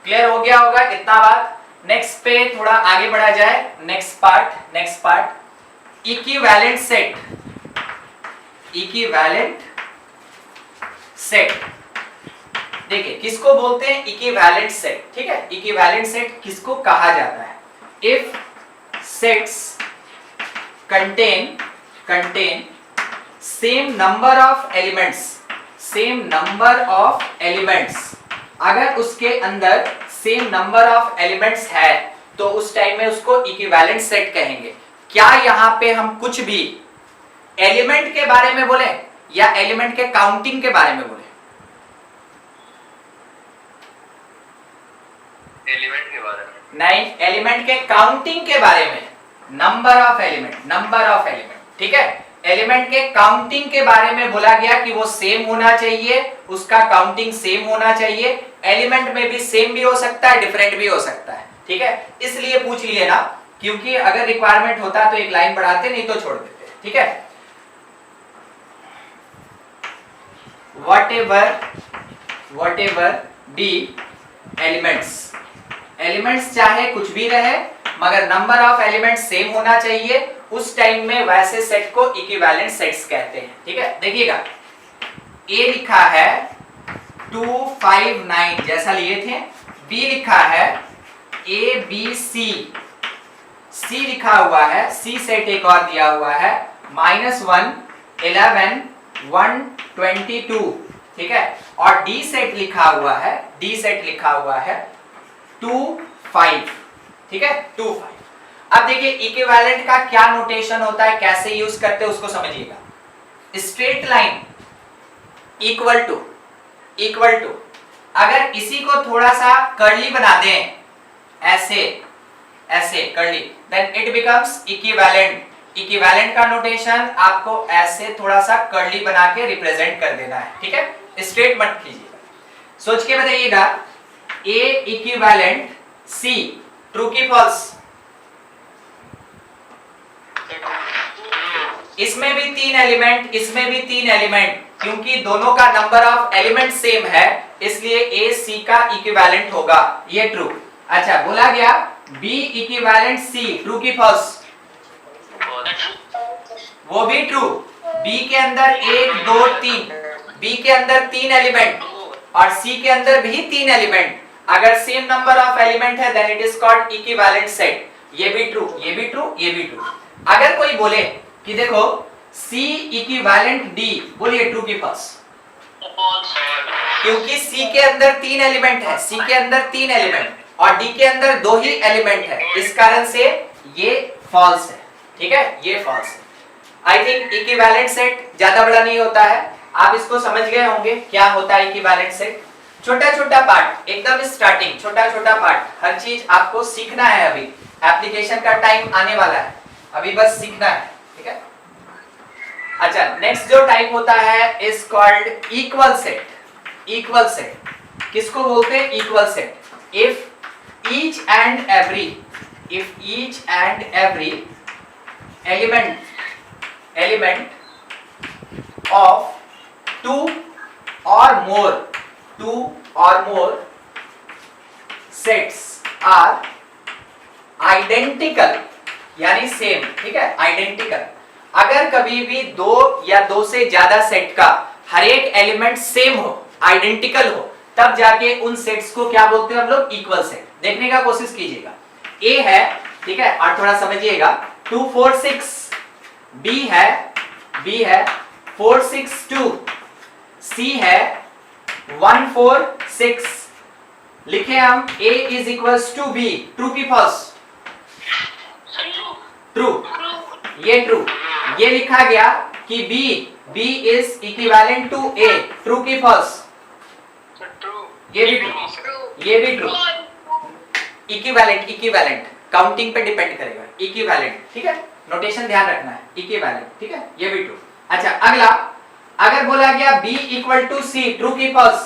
S1: क्लियर हो गया होगा इतना बात। नेक्स्ट पे थोड़ा आगे बढ़ा जाए, नेक्स्ट पार्ट इक्विवेलेंट सेट। देखिए किसको बोलते हैं इक्विवेलेंट सेट, ठीक है, इक्विवेलेंट सेट किसको कहा जाता है, if sets contain same number of elements, अगर उसके अंदर सेम नंबर ऑफ एलिमेंट्स है तो उस टाइम में उसको इक्विवेलेंट सेट कहेंगे। क्या यहां पे हम कुछ भी एलिमेंट के बारे में बोले या एलिमेंट के काउंटिंग के बारे में बोले?
S3: एलिमेंट के बारे में
S1: नहीं, एलिमेंट के काउंटिंग के बारे में, नंबर ऑफ एलिमेंट, ठीक है, एलिमेंट के काउंटिंग के बारे में बोला गया कि वो सेम होना चाहिए, उसका काउंटिंग सेम होना चाहिए। एलिमेंट में भी सेम भी हो सकता है, डिफरेंट भी हो सकता है, ठीक है, इसलिए पूछ लिए ना, क्योंकि अगर रिक्वायरमेंट होता तो एक लाइन बढ़ाते, नहीं तो छोड़ देते, ठीक है। whatever the एलिमेंट्स चाहे कुछ भी रहे, मगर नंबर ऑफ एलिमेंट्स सेम होना चाहिए, उस टाइम में वैसे सेट को इक्विवेलेंट सेट्स कहते हैं, ठीक है। देखिएगा ए लिखा है 2 5 9 जैसा लिए थे, बी लिखा है ए बी सी, सी लिखा हुआ है, सी सेट एक और दिया हुआ है -1 11 1 22, ठीक है, और डी सेट लिखा हुआ है 2 5, ठीक है, 2 5। अब देखिए इक्विवेलेंट का क्या नोटेशन होता है, कैसे यूज करते हैं उसको समझिएगा। स्ट्रेट लाइन इक्वल टू, अगर इसी को थोड़ा सा कर्ली बना दें ऐसे, ऐसे curly, then it becomes equivalent. Equivalent का नोटेशन आपको ऐसे थोड़ा सा कर्ली बना के रिप्रेजेंट कर देना है, ठीक है, स्ट्रेट मत कीजिएगा। सोच के बताइएगा, ए इक्विवेलेंट सी, ट्रू की फॉल्स? इसमें भी 3 एलिमेंट, इसमें भी 3 एलिमेंट, क्योंकि दोनों का नंबर ऑफ एलिमेंट सेम है, इसलिए ए सी का इक्विवेलेंट होगा, ये ट्रू। अच्छा, बोला गया बी इक्विवेलेंट सी, ट्रू की फॉल्स? वो भी ट्रू। बी के अंदर 1 2 3, बी के अंदर 3 एलिमेंट और सी के अंदर भी 3 एलिमेंट। अगर सेम नंबर ऑफ एलिमेंट है then it is called equivalent set. ये भी ट्रू, ये भी ट्रू, ये भी ट्रू। अगर कोई बोले कि देखो C इक्विवेलेंट D, बोलिए ट्रू की फॉल्स? क्योंकि C के अंदर 3 एलिमेंट है, C के अंदर 3 एलिमेंट और D के अंदर 2 ही एलिमेंट है, इस कारण से ये फॉल्स है, ठीक है, ये फॉल्स है। आई थिंक इक्विवेलेंट सेट ज्यादा बड़ा नहीं होता है, आप इसको समझ गए होंगे क्या होता है इक्विवेलेंट सेट। छोटा छोटा पार्ट, एकदम स्टार्टिंग छोटा छोटा पार्ट, हर चीज आपको सीखना है। अभी एप्लीकेशन का टाइम आने वाला है, अभी बस सीखना है, ठीक है। अच्छा, नेक्स्ट जो टाइप होता है is called equal set. Equal set किसको बोलते हैं? Equal set. If each and every element of two or more sets are identical, यानी सेम, ठीक है, आइडेंटिकल। अगर कभी भी 2 या 2 से ज्यादा सेट का हर एक एलिमेंट सेम हो, आइडेंटिकल हो, तब जाके उन सेट्स को क्या बोलते हैं हम लोग? Equal set. देखने का कोशिश कीजिएगा, ए है, ठीक है, और थोड़ा समझिएगा, 2 4 6, बी है 4 6 2, सी है 1 4 6। लिखे हम A is equals to B, true की फॉल्स? ट्रू, ये ट्रू। ये लिखा गया कि B is equivalent to A, true की फॉल्स? ये भी ट्रू, ये भी ट्रू। इक्विवेलेंट काउंटिंग पे डिपेंड करेगा, इक्विवेलेंट, ठीक है, नोटेशन ध्यान रखना है, इक्विवेलेंट, ठीक है, ये भी ट्रू। अच्छा, अगला, अगर बोला गया B equal to C, true की फॉल्स?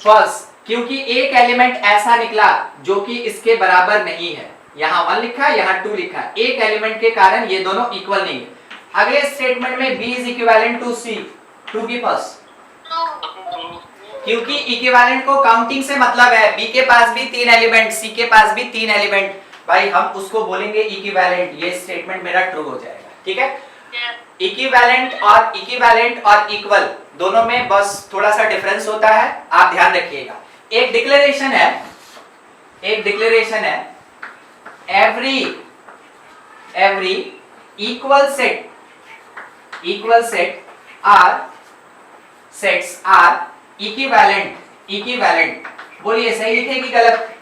S1: फॉल्स, क्योंकि एक एलिमेंट ऐसा निकला जो कि इसके बराबर नहीं है। यहाँ 1 लिखा है, यहाँ 2 लिखा है, एक एलिमेंट के कारण ये दोनों इक्वल नहीं है। अगले स्टेटमेंट में B is equivalent to C, true की फॉल्स? क्योंकि इक्विवेलेंट को काउंटिंग से मतलब है, B के पास भी 3 एलिमेंट, C के पास भी 3 एलिमेंट, भाई हम उसको बोलेंगे इक्विवेलेंट, ये स्टेटमेंट मेरा ट्रू हो जाएगा, ठीक है। इक्विवेलेंट और इक्वल दोनों में बस थोड़ा सा डिफरेंस होता है, आप ध्यान रखिएगा। एक डिक्लेरेशन है, every equal set are equivalent. बोलिए सही लिखे कि गलत?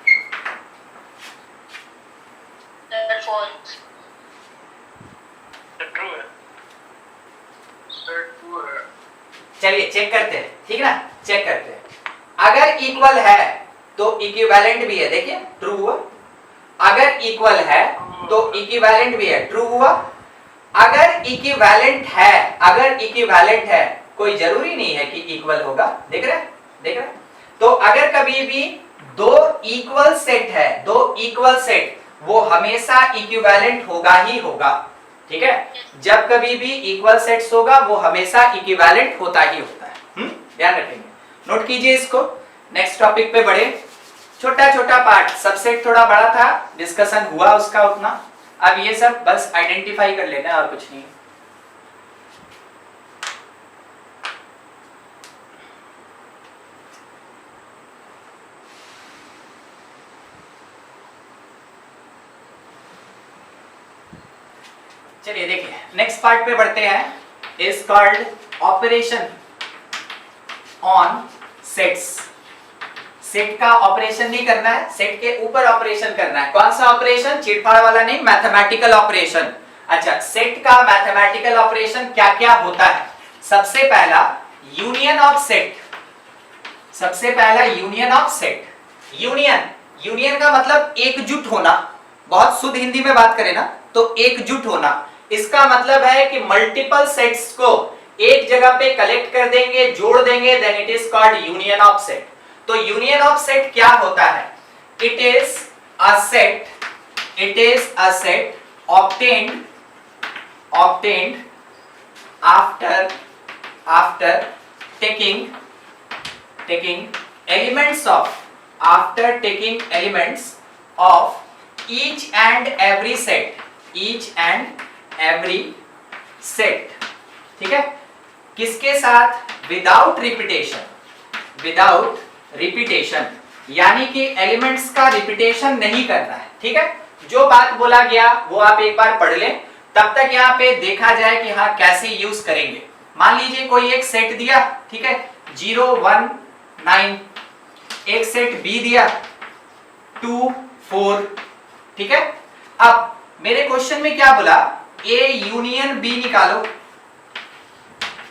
S1: चलिए चेक करते हैं, ठीक ना, चेक करते हैं। अगर इक्वल है तो इक्विवेलेंट भी है, देखिए ट्रू हुआ। अगर इक्वल है तो इक्विवेलेंट भी है, ट्रू हुआ। अगर इक्विवेलेंट है, कोई जरूरी नहीं है कि इक्वल होगा, देख रहे? तो अगर कभी भी 2 इक्वल सेट वो हमेशा इक्विवेलेंट होगा ही होगा, ठीक है। जब कभी भी इक्वल सेट्स होगा वो हमेशा इक्विवेलेंट होता ही होता है, ध्यान रखेंगे, नोट कीजिए इसको। नेक्स्ट टॉपिक पे बढ़े। छोटा छोटा पार्ट, सबसेट थोड़ा बड़ा था, डिस्कशन हुआ उसका उतना, अब ये सब बस आइडेंटिफाई कर लेना और कुछ नहीं। चलिए देखिए, नेक्स्ट पार्ट पे बढ़ते हैं, is called operation on sets. Set का ऑपरेशन नहीं करना है, सेट के ऊपर ऑपरेशन करना है। कौन सा ऑपरेशन? चिटफाड़ वाला नहीं, मैथमेटिकल ऑपरेशन। अच्छा, सेट का मैथमेटिकल ऑपरेशन क्या क्या होता है? सबसे पहला union of set. Union union का मतलब एकजुट होना, बहुत शुद्ध हिंदी में बात करें ना तो एकजुट होना। इसका मतलब है कि मल्टीपल सेट्स को एक जगह पे कलेक्ट कर देंगे, जोड़ देंगे, then it is called union of set. तो यूनियन ऑफ सेट क्या होता है? It is a set obtained after taking elements of each and every set, ठीक है? किसके साथ? विदाउट रिपीटेशन, यानी कि एलिमेंट्स का रिपीटेशन नहीं करना है, ठीक है? जो बात बोला गया वो आप एक बार पढ़ लें, तब तक यहाँ पे देखा जाए कि हाँ कैसे यूज करेंगे। मान लीजिए कोई एक सेट दिया, ठीक है, 0 1 9, एक सेट बी दिया 2 4, ठीक है? अब मेरे क्वेश्चन में क्या बोला? ए यूनियन बी निकालो।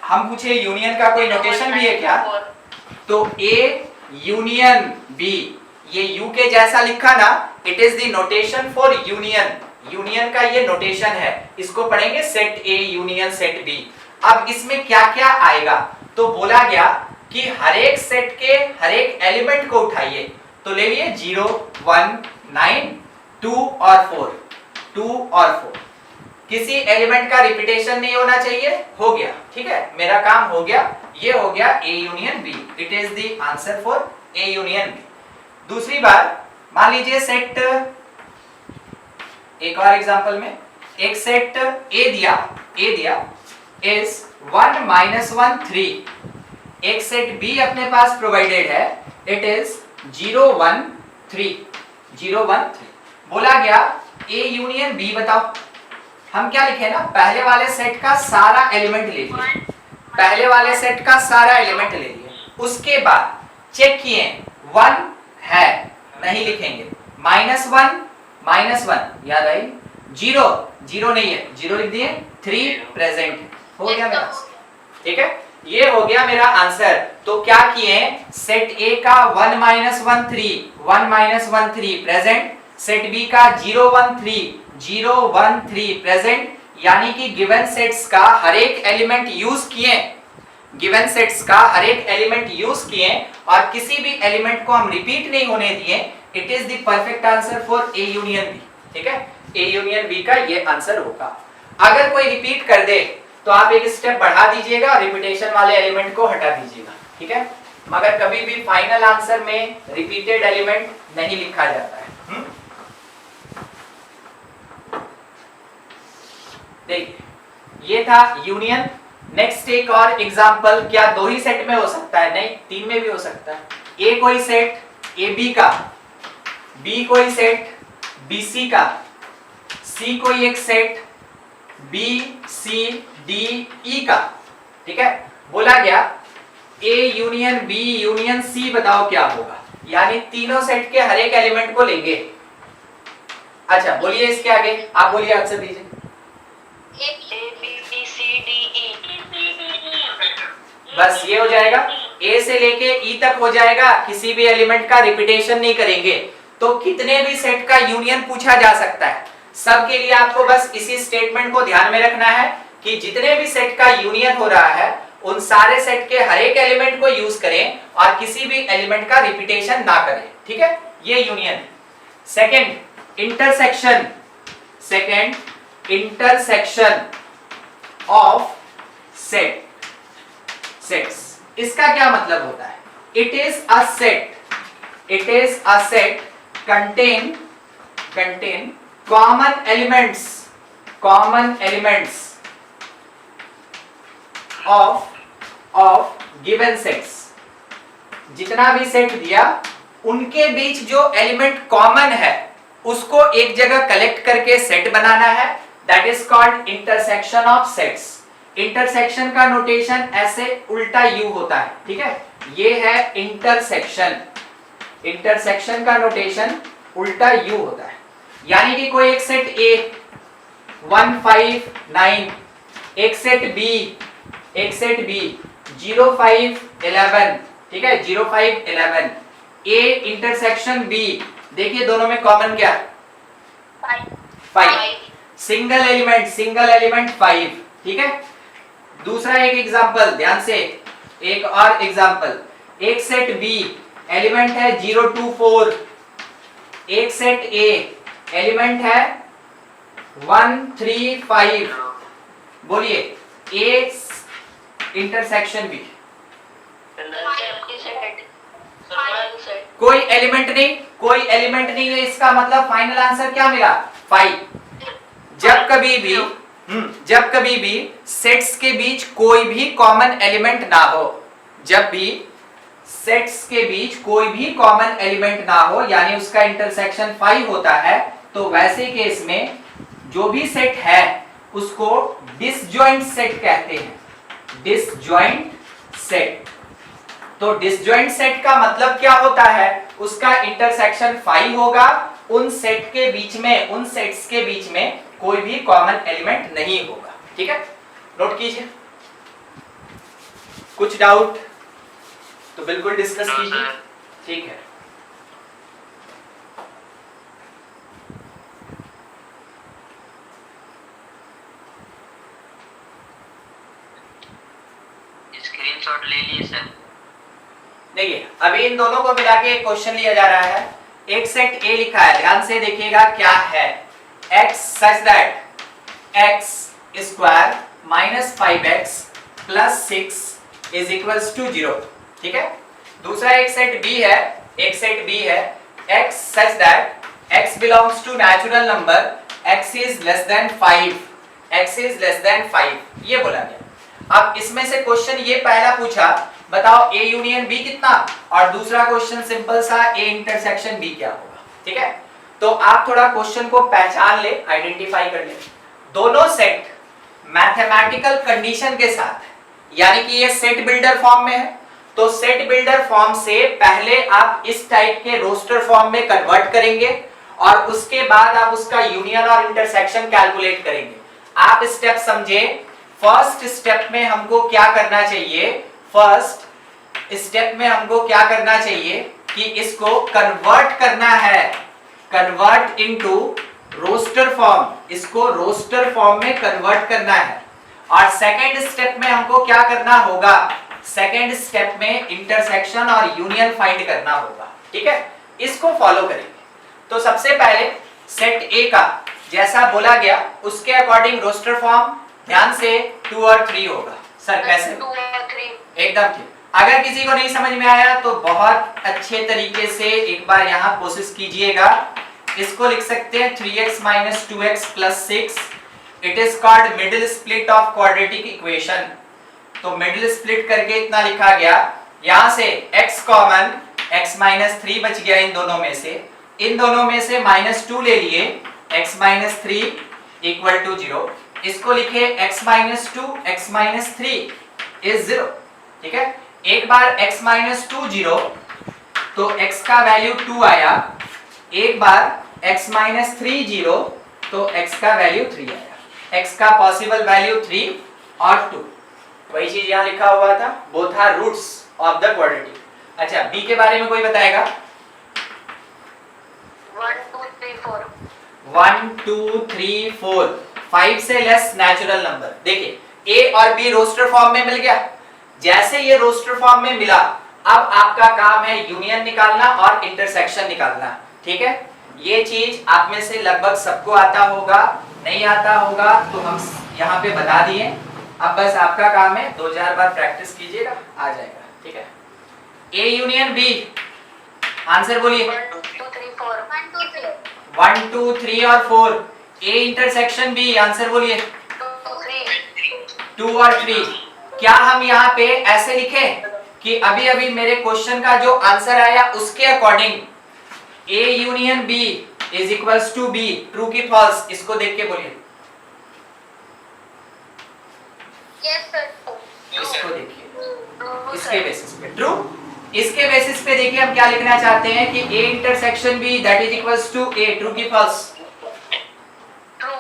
S1: हम पूछे यूनियन का कोई नोटेशन भी है क्या? तो ए यूनियन बी, ये यू के जैसा लिखा ना, it is the notation for union. Union का ये नोटेशन है, इसको पढ़ेंगे set A union set B. अब इसमें क्या क्या आएगा? तो बोला गया कि हर एक सेट के हर एक एलिमेंट को उठाइए, तो ले लिए 0 1 9 2 और 4। किसी एलिमेंट का रिपीटेशन नहीं होना चाहिए, हो गया, ठीक है, मेरा काम हो गया, ये हो गया A union B. It is the answer for A union B. दूसरी बार मान लीजिए सेट, एक और एग्जांपल में एक सेट ए दिया इज 1 -1 3, एक सेट बी अपने पास प्रोवाइडेड है, इट इज 0 1 3। बोला गया ए यूनियन बी बताओ। हम क्या लिखे ना, पहले वाले सेट का सारा एलिमेंट ले लिए, उसके बाद चेक किए 1 है, नहीं लिखेंगे, -1 याद आई, 0 नहीं है, 0 लिख दिए, 3 प्रेजेंट, हो गया मेरा, ठीक है, ये हो गया मेरा आंसर। तो क्या किए, सेट ए का 1 -1 3 प्रेजेंट, सेट बी का 0 1 3 प्रेजेंट, यानी कि गिवन सेट्स का हर एक एलिमेंट यूज किए, और किसी भी एलिमेंट को हम रिपीट नहीं होने दिए। It is the perfect answer for A union B, ठीक है? ए यूनियन बी का ये आंसर होगा। अगर कोई रिपीट कर दे तो आप एक स्टेप बढ़ा दीजिएगा, रिपीटेशन वाले एलिमेंट को हटा दीजिएगा, ठीक है? मगर कभी भी फाइनल आंसर में रिपीटेड एलिमेंट नहीं लिखा जाता है। देखिए, ये था यूनियन। नेक्स्ट एक और एग्जांपल, क्या 2 ही सेट में हो सकता है? नहीं, 3 में भी हो सकता है। ए कोई सेट ए बी का, बी कोई सेट बी सी का, सी कोई एक set B C D E का, ठीक है? बोला गया A union B union C, बताओ क्या होगा? यानी तीनों सेट के हर एक एलिमेंट को लेंगे। अच्छा बोलिए, इसके आगे आप बोलिए, आंसर दीजिए। बस ये हो जाएगा, ए से लेके ई तक हो जाएगा, किसी भी एलिमेंट का रिपीटेशन नहीं करेंगे। तो कितने भी सेट का यूनियन पूछा जा सकता है, सबके लिए आपको बस इसी स्टेटमेंट को ध्यान में रखना है कि जितने भी सेट का यूनियन हो रहा है उन सारे सेट के हर एक एलिमेंट को यूज करें और किसी भी एलिमेंट का रिपीटेशन ना करें, ठीक है? ये union. Second, intersection of sets. इसका क्या मतलब होता है? It is a set contain common elements of given sets। जितना भी सेट दिया उनके बीच जो एलिमेंट कॉमन है उसको एक जगह कलेक्ट करके सेट बनाना है, that is called intersection of sets. Intersection का नोटेशन ऐसे उल्टा यू होता है, ठीक है? ये है इंटरसेक्शन का नोटेशन उल्टा यू होता है। यानी कि कोई एक सेट ए 1 5 9, एक सेट बी 0 5 11, ठीक है? 0 5 11, ए इंटरसेक्शन बी देखिए दोनों में कॉमन क्या? 5। सिंगल एलिमेंट 5, ठीक है। दूसरा एक एग्जांपल, ध्यान से एक और एग्जांपल, एक सेट बी एलिमेंट है 0 2 4, एक सेट ए एलिमेंट है 1 3 5। बोलिए ए इंटरसेक्शन बी, कोई एलिमेंट नहीं है, इसका मतलब फाइनल आंसर क्या मिला? 5। जब कभी भी सेट्स के बीच कोई भी कॉमन एलिमेंट ना हो, जब भी सेट्स के बीच कोई भी कॉमन एलिमेंट ना हो, यानी उसका इंटरसेक्शन 5 होता है, तो वैसे केस में जो भी सेट है उसको डिसजॉइंट सेट कहते हैं। Disjoint set. तो डिसजॉइंट सेट का मतलब क्या होता है? उसका इंटरसेक्शन 5 होगा, उन सेट्स के बीच में कोई भी कॉमन एलिमेंट नहीं होगा, ठीक है। नोट कीजिए। कुछ डाउट तो बिल्कुल डिस्कस कीजिए, ठीक है।
S3: स्क्रीनशॉट ले लिए सर।
S1: देखिए अभी इन दोनों को मिला के एक क्वेश्चन लिया जा रहा है। एक सेट ए लिखा है, ध्यान से देखिएगा क्या है। x such that x square minus 5x plus 6 is equals to 0, ठीक है। दूसरा एक सेट b है, x such that x belongs to natural number, x is less than 5, ये बोला गया। अब इसमें से क्वेश्चन ये पहला पूछा, बताओ a यूनियन b कितना, और दूसरा क्वेश्चन सिंपल सा a इंटरसेक्शन b क्या होगा, ठीक है। तो आप थोड़ा क्वेश्चन को पहचान ले, आइडेंटिफाई कर ले। दोनों सेट मैथमेटिकल कंडीशन के साथ, यानी कि ये सेट बिल्डर फॉर्म में है, तो सेट बिल्डर फॉर्म से पहले आप इस टाइप के रोस्टर फॉर्म में कन्वर्ट करेंगे, और उसके बाद आप उसका यूनियन और इंटरसेक्शन कैलकुलेट करेंगे। आप स्टेप समझे। फर्स्ट स्टेप में हमको क्या करना चाहिए कि इसको कन्वर्ट करना है, कन्वर्ट इनटू रोस्टर फॉर्म, इसको रोस्टर फॉर्म में कन्वर्ट करना है। और सेकंड स्टेप में हमको क्या करना होगा? सेकंड स्टेप में इंटरसेक्शन और यूनियन फाइंड करना होगा, ठीक है। इसको फॉलो करेंगे। तो सबसे पहले सेट ए का जैसा बोला गया उसके अकॉर्डिंग रोस्टर फॉर्म, ध्यान से 2 और 3 होगा। सर कैसे?
S2: 2 और 3
S1: एकदम ठीक। अगर किसी को नहीं समझ में आया तो बहुत अच्छे तरीके से एक बार यहाँ कोशिश कीजिएगा। इसको लिख सकते हैं 3x - 2x + 6। It is called middle split of quadratic equation. तो मिडिल स्प्लिट करके इतना लिखा गया। यहाँ से x कॉमन, x - 3 बच गया इन दोनों में से -2 ले लिए, x - 3 = 0। इसको लिखे x - 2 x - 3 is 0, ठीक है। एक बार x - 2 0 तो x का वैल्यू 2 आया, एक बार x - 3 0 तो x का वैल्यू 3 आया। x का पॉसिबल वैल्यू 3 और 2, वही चीज यहाँ लिखा हुआ था, both are roots of the quadratic. अच्छा b के बारे में कोई बताएगा?
S2: 1 2 3 4
S1: 1 2 3 4, 5 से लेस नेचुरल नंबर। देखिए a और b रोस्टर फॉर्म में मिल गया। जैसे ये रोस्टर फॉर्म में मिला, अब आपका काम है यूनियन निकालना और इंटरसेक्शन निकालना, ठीक है। ये चीज आप में से लगभग सबको आता होगा, नहीं आता होगा तो हम यहाँ पे बता दिए। अब बस आपका काम है 2-4 बार प्रैक्टिस कीजिएगा, आ जाएगा, ठीक है। a यूनियन b, आंसर बोलिए।
S2: 1 2 3 4 1 2 3
S1: 1 2 3 और 4। a इंटरसेक्शन b, आंसर बोलिए।
S2: 2 3
S1: 2 और 3। क्या हम यहाँ पे ऐसे लिखें कि अभी अभी मेरे क्वेश्चन का जो आंसर आया उसके according a union b = b, true की फॉल्स? इसको देख के बोलिए।
S2: यस सर
S1: इसको देखिए, इसके बेसिस पे ट्रू। इसके बेसिस पे देखिए हम क्या लिखना चाहते हैं कि a intersection b = a, true की फॉल्स?
S2: ट्रू।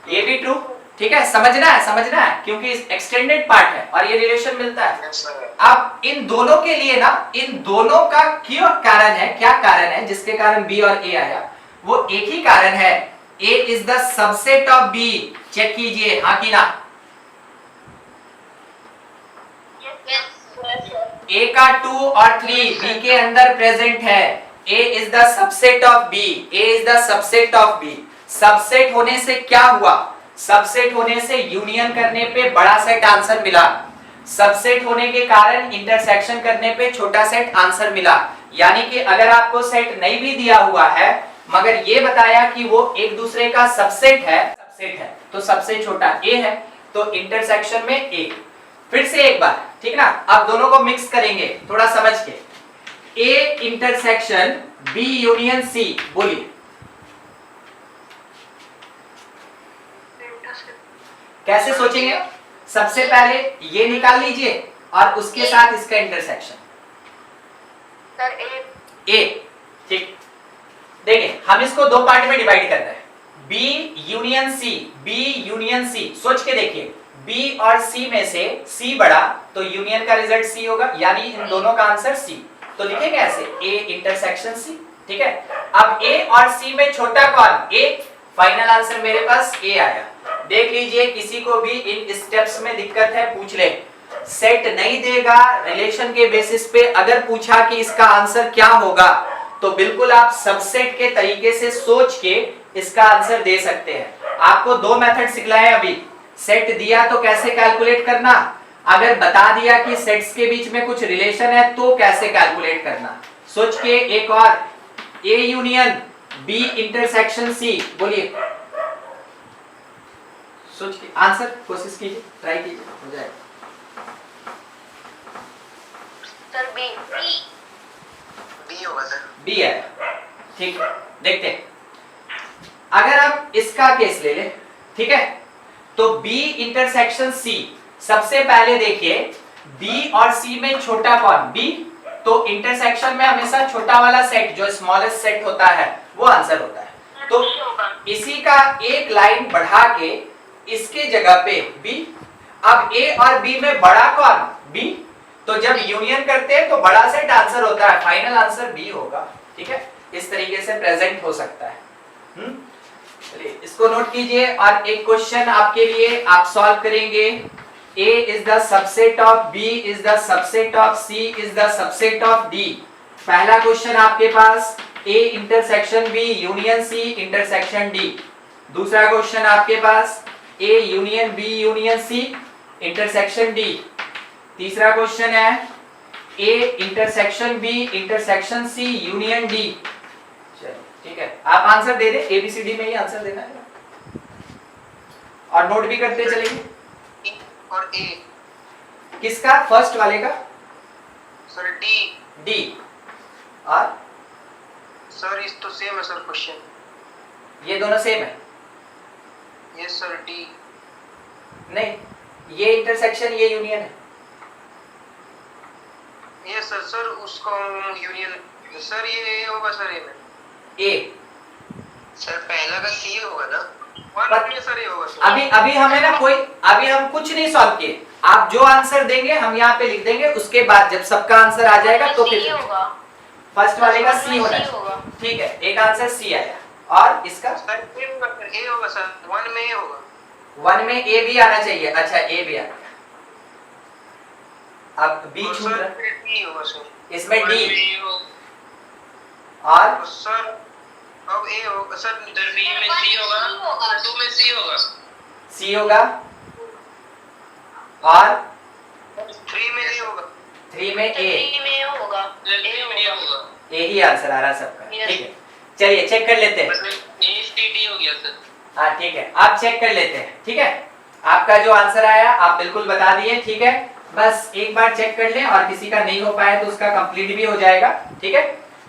S1: ये भी ट्रू, ठीक है। ठीक है, समझना है क्योंकि एक्सटेंडेड पार्ट है और ये रिलेशन मिलता है।
S3: Yes sir.
S1: अब इन दोनों के लिए ना, इन दोनों का क्यों कारण है, क्या कारण है जिसके कारण बी और ए आया, वो एक ही कारण है, A is the subset of B. Check कीजिए हाँ कि ना। ए का 2 और 3 बी के अंदर प्रेजेंट है। A is the subset of B, A is the subset of B. Subset होने से क्या हुआ, सबसेट होने से यूनियन करने पे बड़ा सेट आंसर मिला, सबसेट होने के कारण इंटरसेक्शन करने पे छोटा सेट आंसर मिला। यानी कि अगर आपको सेट नहीं भी दिया हुआ है मगर ये बताया कि वो एक दूसरे का सबसेट है तो सबसे छोटा ए है, तो इंटरसेक्शन में ए। फिर से एक बार, ठीक ना, अब दोनों को मिक्स करेंगे थोड़ा समझ के। A intersection B union C, बोलिए कैसे सोचेंगे। सबसे पहले ये निकाल लीजिए और उसके साथ इसका इंटरसेक्शन
S2: सर
S1: ए। ठीक, देखिए हम इसको दो पार्ट में डिवाइड कर रहे हैं, B union C, B union C. सोच के देखिए, बी और सी में से सी बड़ा तो यूनियन का रिजल्ट सी होगा, यानी इन दोनों का आंसर सी। तो लिखेंगे ऐसे ए इंटरसेक्शन सी, ठीक है। अब ए और सी में छोटा कौन, ए। फाइनल आंसर मेरे पास ए आया। देख लीजिए, किसी को भी इन स्टेप्स में दिक्कत है पूछ ले, सेट नहीं देगा रिलेशन के बेसिस पे, अगर पूछा कि इसका आंसर क्या होगा तो बिल्कुल आप सबसेट के तरीके से सोच के इसका आंसर दे सकते हैं। आपको दो मेथड सिखलाए अभी, सेट दिया तो कैसे कैलकुलेट करना, अगर बता दिया कि सेट्स के बीच में कुछ रिलेशन है तो कैसे कैलकुलेट करना। सोच के एक और, A union B intersection C, बोलिए सोच के आंसर कोशिश कीजिए, ट्राई कीजिए, हो जाएगा।
S2: सर बी
S3: बी होगा सर।
S1: बी है, ठीक है। देखते हैं, अगर हम इसका केस ले ले, ठीक है, तो बी इंटरसेक्शन सी। सबसे पहले देखिए बी और सी में छोटा कौन, बी, तो इंटरसेक्शन में हमेशा छोटा वाला सेट जो स्मॉलेस्ट सेट होता है वो आंसर होता है। तो इसी का एक लाइन बढ़ा के इसके जगह पे बी। अब ए और बी में बड़ा कौन, बी, तो जब यूनियन करते हैं तो बड़ा सेट आंसर होता है, फाइनल आंसर बी होगा, ठीक है। इस तरीके से प्रेजेंट हो सकता है। चलिए इसको नोट कीजिए और एक क्वेश्चन आपके लिए आप सॉल्व करेंगे। A is the subset of B is the subset of C is the subset of D। पहला क्वेश्चन आपके पास A intersection B union C intersection D। दूसरा क्वेश्चन आपके पास A union B union C intersection D। तीसरा question है A intersection B intersection C union D। चलो ठीक है, आप आंसर दे दे, ABCD में ही आंसर देना है और नोट भी करते चलेंगे।
S3: और ए
S1: किसका, फर्स्ट वाले का
S3: सर, डी।
S1: डी और
S3: सर इस तो सेम है सर क्वेश्चन।
S1: ये दोनों सेम है,
S3: यस सर, डी
S1: नहीं, ये इंटरसेक्शन ये यूनियन है।
S3: यस सर, सर उसको यूनियन सर, ये होगा सर ए में।
S1: ए
S3: सर पहला का सी होगा ना, वन में सर ये होगा सर।
S1: अभी हमें ना कोई, अभी हम कुछ नहीं सॉल्व किए, आप जो आंसर देंगे हम यहाँ पे लिख देंगे, उसके बाद जब सबका आंसर आ जाएगा तो फिर
S2: होगा,
S1: फर्स्ट वाले का सी होना चाहिए, ठीक है। एक आंसर सी आया और इसका
S3: सर ए होगा सर, वन में ए होगा,
S1: वन में ए भी आना चाहिए। अच्छा ए भी आ गया, अब बी छूट रहा,
S3: डी होगा सर,
S1: इसमें डी और
S3: सर अब ए होगा सर, इधर बी में सी होगा, टू में सी होगा,
S1: सी होगा और
S3: थ्री में ए होगा,
S1: थ्री में ए
S2: होगा,
S1: यही आंसर आ रहा सबका, ठीक है। चलिए चेक कर लेते हैं,
S3: डी हो गया सर।
S1: हाँ ठीक है, आप चेक कर लेते हैं, ठीक है। आपका जो आंसर आया आप बिल्कुल बता दिए, ठीक है। बस एक बार चेक कर लें और किसी का नहीं हो पाया तो उसका कंप्लीट भी हो जाएगा, ठीक है।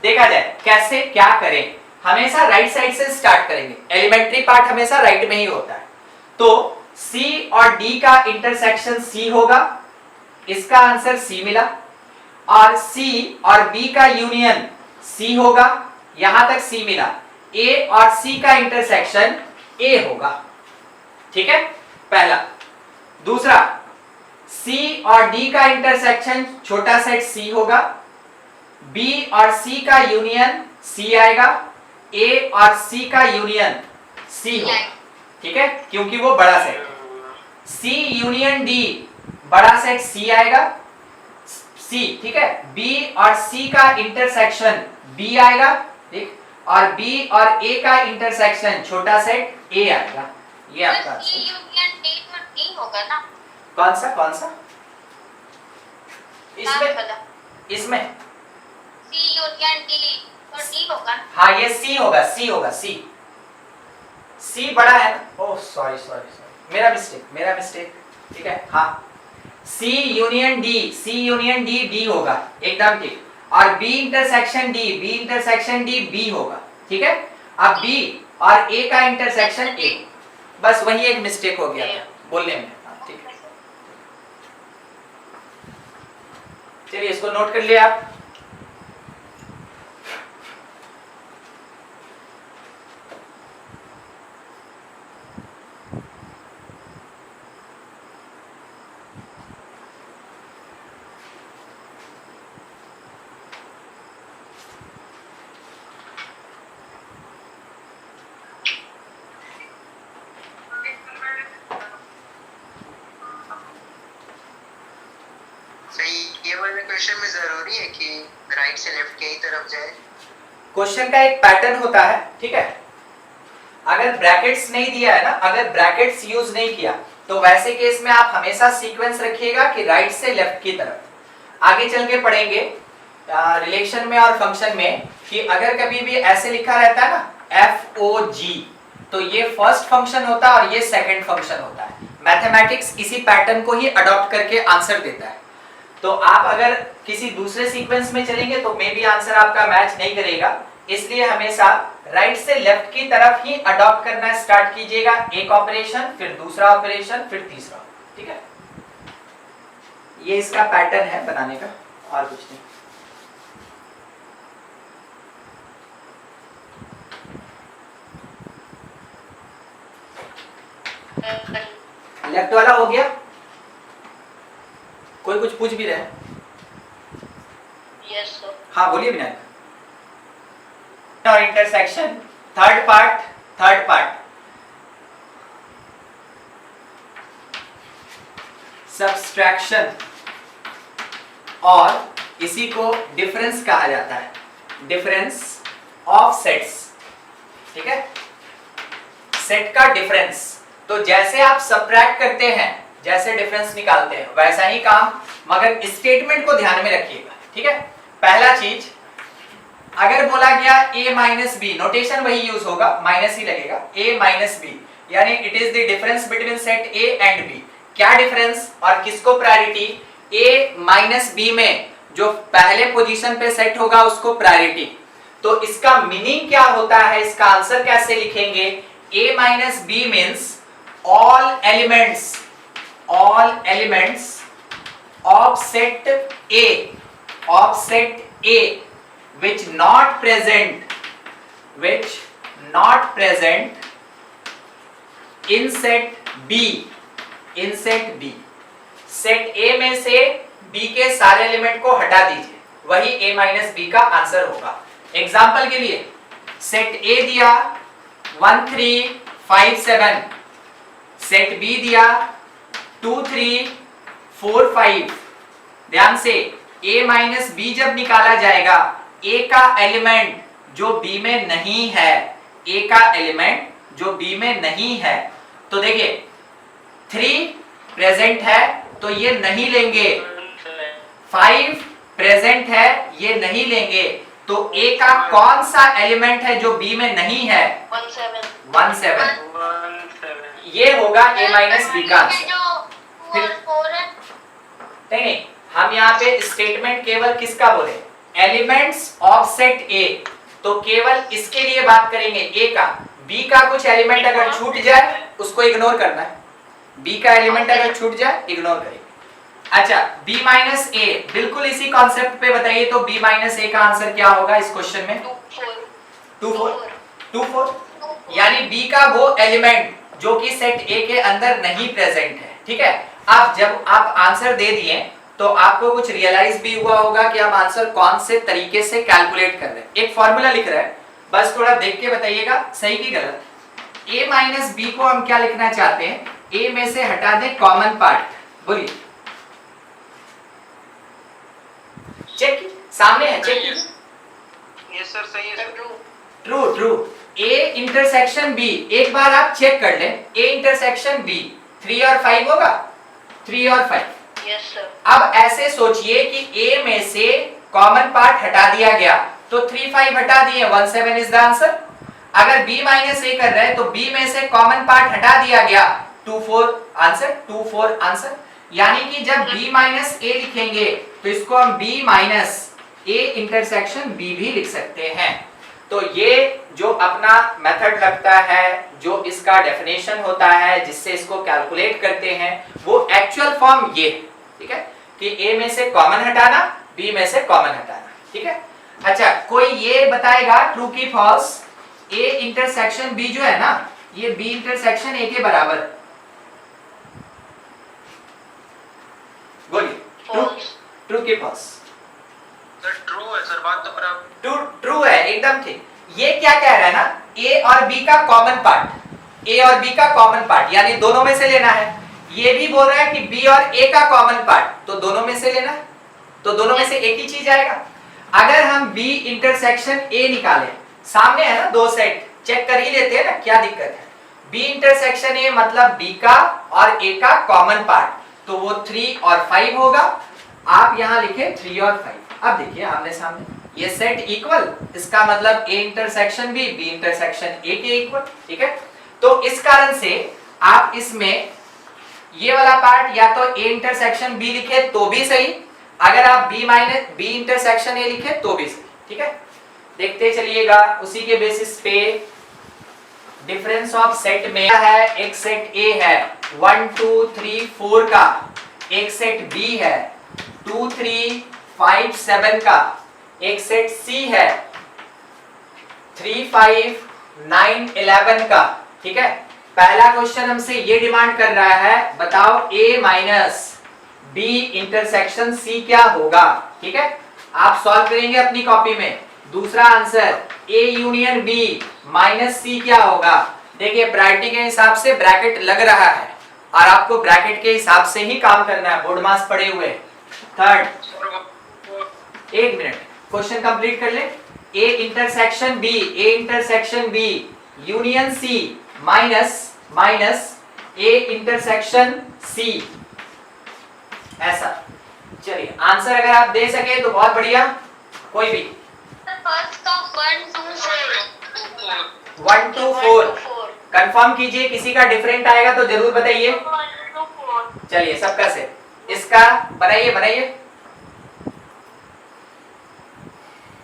S1: देखा जाए कैसे क्या करें, हमेशा राइट साइड से स्टार्ट करेंगे, एलिमेंट्री पार्ट हमेशा राइट में ही होता है। तो C और D का इंटरसेक्शन C होगा, इसका आंसर C मिला, और C और B का यूनियन C होगा, यहां तक C मिला। A और C का इंटरसेक्शन A होगा, ठीक है। पहला। दूसरा, C और D का इंटरसेक्शन छोटा सेट C होगा, B और C का यूनियन C आएगा, A और C का यूनियन C होगा, ठीक है, क्योंकि वो बड़ा सेट है। C यूनियन D बड़ा सेट C आएगा, C, ठीक है। B और C का इंटरसेक्शन B आएगा, ठीक, और B और A का इंटरसेक्शन छोटा सेट A आएगा। ये आपका
S2: C यूनियन D तो D होगा ना?
S1: कौन सा इसमें
S2: पता।
S1: इसमें
S2: C यूनियन D तो D होगा ना?
S1: हाँ, ये C होगा C बड़ा है ना। ओह सॉरी मेरा मिस्टेक, ठीक है। हाँ, C यूनियन D D होगा, एकदम ठीक। और B इंटरसेक्शन D B होगा, ठीक है। अब B और A का इंटरसेक्शन A, बस वही एक मिस्टेक हो गया था बोलने में। हाँ, ठीक है, चलिए इसको नोट कर लिया आप।
S3: ये वाले क्वेश्चन में जरूरी है कि राइट से लेफ्ट की तरफ जाए?
S1: क्वेश्चन का एक पैटर्न होता है, ठीक है। अगर ब्रैकेट्स नहीं दिया है ना, अगर ब्रैकेट्स यूज नहीं किया, तो वैसे केस में आप हमेशा सीक्वेंस रखिएगा कि राइट से लेफ्ट की तरफ। आगे चल के पढ़ेंगे रिलेशन में और फंक्शन में कि अगर कभी भी ऐसे लिखा रहता है ना FOG, तो ये फर्स्ट फंक्शन होता है और ये सेकंड फंक्शन होता है। मैथमेटिक्स इसी पैटर्न को ही अडॉप्ट करके आंसर देता है। तो आप अगर किसी दूसरे सीक्वेंस में चलेंगे तो मे बी आंसर आपका मैच नहीं करेगा, इसलिए हमेशा राइट से लेफ्ट की तरफ ही अडॉप्ट करना स्टार्ट कीजिएगा। एक ऑपरेशन, फिर दूसरा ऑपरेशन, फिर तीसरा, ठीक है। ये इसका पैटर्न है बनाने का, और कुछ नहीं। लेफ्ट वाला हो गया? कोई कुछ पूछ भी रहे हैं?
S2: Yes sir.
S1: हाँ बोलिए विनायक। और इंटरसेक्शन, थर्ड पार्ट सब्सट्रैक्शन, और इसी को डिफरेंस कहा जाता है, डिफरेंस ऑफ सेट्स, ठीक है। सेट का डिफरेंस, तो जैसे आप सबट्रैक्ट करते हैं, जैसे डिफरेंस निकालते हैं, वैसा ही काम, मगर स्टेटमेंट को ध्यान में रखिएगा, ठीक है। पहला चीज, अगर बोला गया a माइनस बी, नोटेशन वही यूज होगा, माइनस ही लगेगा, a माइनस बी, यानी it is the difference between set a and b। क्या डिफरेंस और किसको प्रायोरिटी? a माइनस बी में जो पहले पोजीशन पे सेट होगा उसको प्रायोरिटी। तो इसका मीनिंग क्या होता है, इसका आंसर कैसे लिखेंगे? a minus B means all elements of set A which not present in set B, set A में से B के सारे एलिमेंट को हटा दीजिए, वही A माइनस बी का आंसर होगा। एग्जाम्पल के लिए सेट A दिया 1 3 5 7, सेट B दिया 2 3 4 5। ध्यान से, A माइनस बी जब निकाला जाएगा, A का एलिमेंट जो B में नहीं है, A का एलिमेंट जो B में नहीं है, तो देखिए 3 प्रेजेंट है तो ये नहीं लेंगे, 5 प्रेजेंट है ये नहीं लेंगे, तो A का कौन सा एलिमेंट है जो B में नहीं है? 1 7। ये होगा A माइनस बी का आंसर। नहीं, हम यहाँ पे स्टेटमेंट केवल किसका बोले? एलिमेंट्स ऑफ सेट A, तो केवल इसके लिए बात करेंगे A का। B का कुछ एलिमेंट अगर छूट जाए उसको इग्नोर करना है, B का एलिमेंट अगर छूट जाए इग्नोर करेंगे। अच्छा, B माइनस A, बिल्कुल इसी कॉन्सेप्ट पे बताइए, तो B माइनस A का आंसर क्या होगा इस क्वेश्चन में? 2 4, यानी B का वो एलिमेंट जो कि सेट ए के अंदर नहीं प्रेजेंट है। ठीक है, अब जब आप आंसर दे दिए तो आपको कुछ रियलाइज भी हुआ होगा कि आप आंसर कौन से तरीके से कैलकुलेट कर रहे हैं। एक फॉर्मूला लिख रहा है, बस थोड़ा देख के बताइएगा सही की गलत। a माइनस बी को हम क्या लिखना चाहते हैं, a में से हटा दें कॉमन पार्ट, बोलिए। चेक सामने है, चेक
S3: यस सर, सही है sir.
S1: True true. a intersection b, एक बार आप चेक कर लें, a इंटरसेक्शन b 3 और 5 होगा, 3 और 5।
S2: Yes sir.
S1: अब ऐसे सोचिए कि a में से कॉमन पार्ट हटा दिया गया तो 3 5 हटा दिए, 1 7 इज द आंसर। अगर b माइनस a कर रहे हैं तो b में से कॉमन पार्ट हटा दिया गया, 2 4 आंसर, 2 4 आंसर। यानी कि जब b माइनस a लिखेंगे तो इसको हम b minus a intersection b भी लिख सकते हैं। तो ये जो अपना मेथड लगता है, जो इसका डेफिनेशन होता है, जिससे इसको कैलकुलेट करते हैं, वो एक्चुअल फॉर्म ये, ठीक है, कि a में से कॉमन हटाना, b में से कॉमन हटाना। ठीक है, अच्छा कोई ये बताएगा ट्रू की फॉल्स, a इंटरसेक्शन b जो है ना, ये b इंटरसेक्शन a के बराबर, बोलिए। ट्रू की फॉल्स?
S3: सर ट्रू है सर, बात तो बराबर
S1: ट्रू है, एकदम ठीक। ये क्या कह रहा है ना, a और b का कॉमन पार्ट, a और b का कॉमन पार्ट यानी दोनों में से लेना है। ये भी बोल रहा है कि b और a का कॉमन पार्ट, तो दोनों में से लेना है, तो दोनों में से एक ही चीज आएगा। अगर हम b इंटरसेक्शन a निकालें, सामने है ना दो सेट, चेक कर ही लेते हैं ना, क्या दिक्कत है। b इंटरसेक्शन a मतलब b का और a का कॉमन पार्ट, तो वो 3 और 5 होगा। आप यहां लिखे 3 और 5। अब देखिए आमने सामने ये सेट इक्वल, इसका मतलब a intersection b, b intersection a के इक्वल। ठीक है, तो इस कारण से आप इसमें ये वाला पार्ट या तो a इंटरसेक्शन b लिखे तो भी सही, अगर आप b minus b intersection a लिखे तो भी सही। ठीक है, देखते चलिएगा। उसी के बेसिस पे डिफरेंस ऑफ सेट में है, एक सेट a है 1 2 3 4 का, एक सेट b है 2 3 5 7 का, एक सेट c है 3 5 9 11 का। ठीक है, पहला क्वेश्चन हमसे ये डिमांड कर रहा है, बताओ a minus b intersection c क्या होगा। ठीक है, आप सॉल्व करेंगे अपनी कॉपी में। दूसरा answer a union b minus c क्या होगा। देखिए प्रायोरिटी के हिसाब से ब्रैकेट लग रहा है और आपको ब्रैकेट के हिसाब से ही काम करना है, बोर्ड मास पड़े हुए। थर्ड, एक मिनट, क्वेश्चन कंप्लीट कर ले। a intersection b union c minus a intersection c, ऐसा। चलिए आंसर अगर आप दे सके तो बहुत बढ़िया, कोई भी।
S2: फर्स्ट का
S1: 1 2 4 कंफर्म कीजिए, किसी का डिफरेंट आएगा तो जरूर बताइए।
S2: 1 2 4।
S1: चलिए सबका से इसका बनाइए।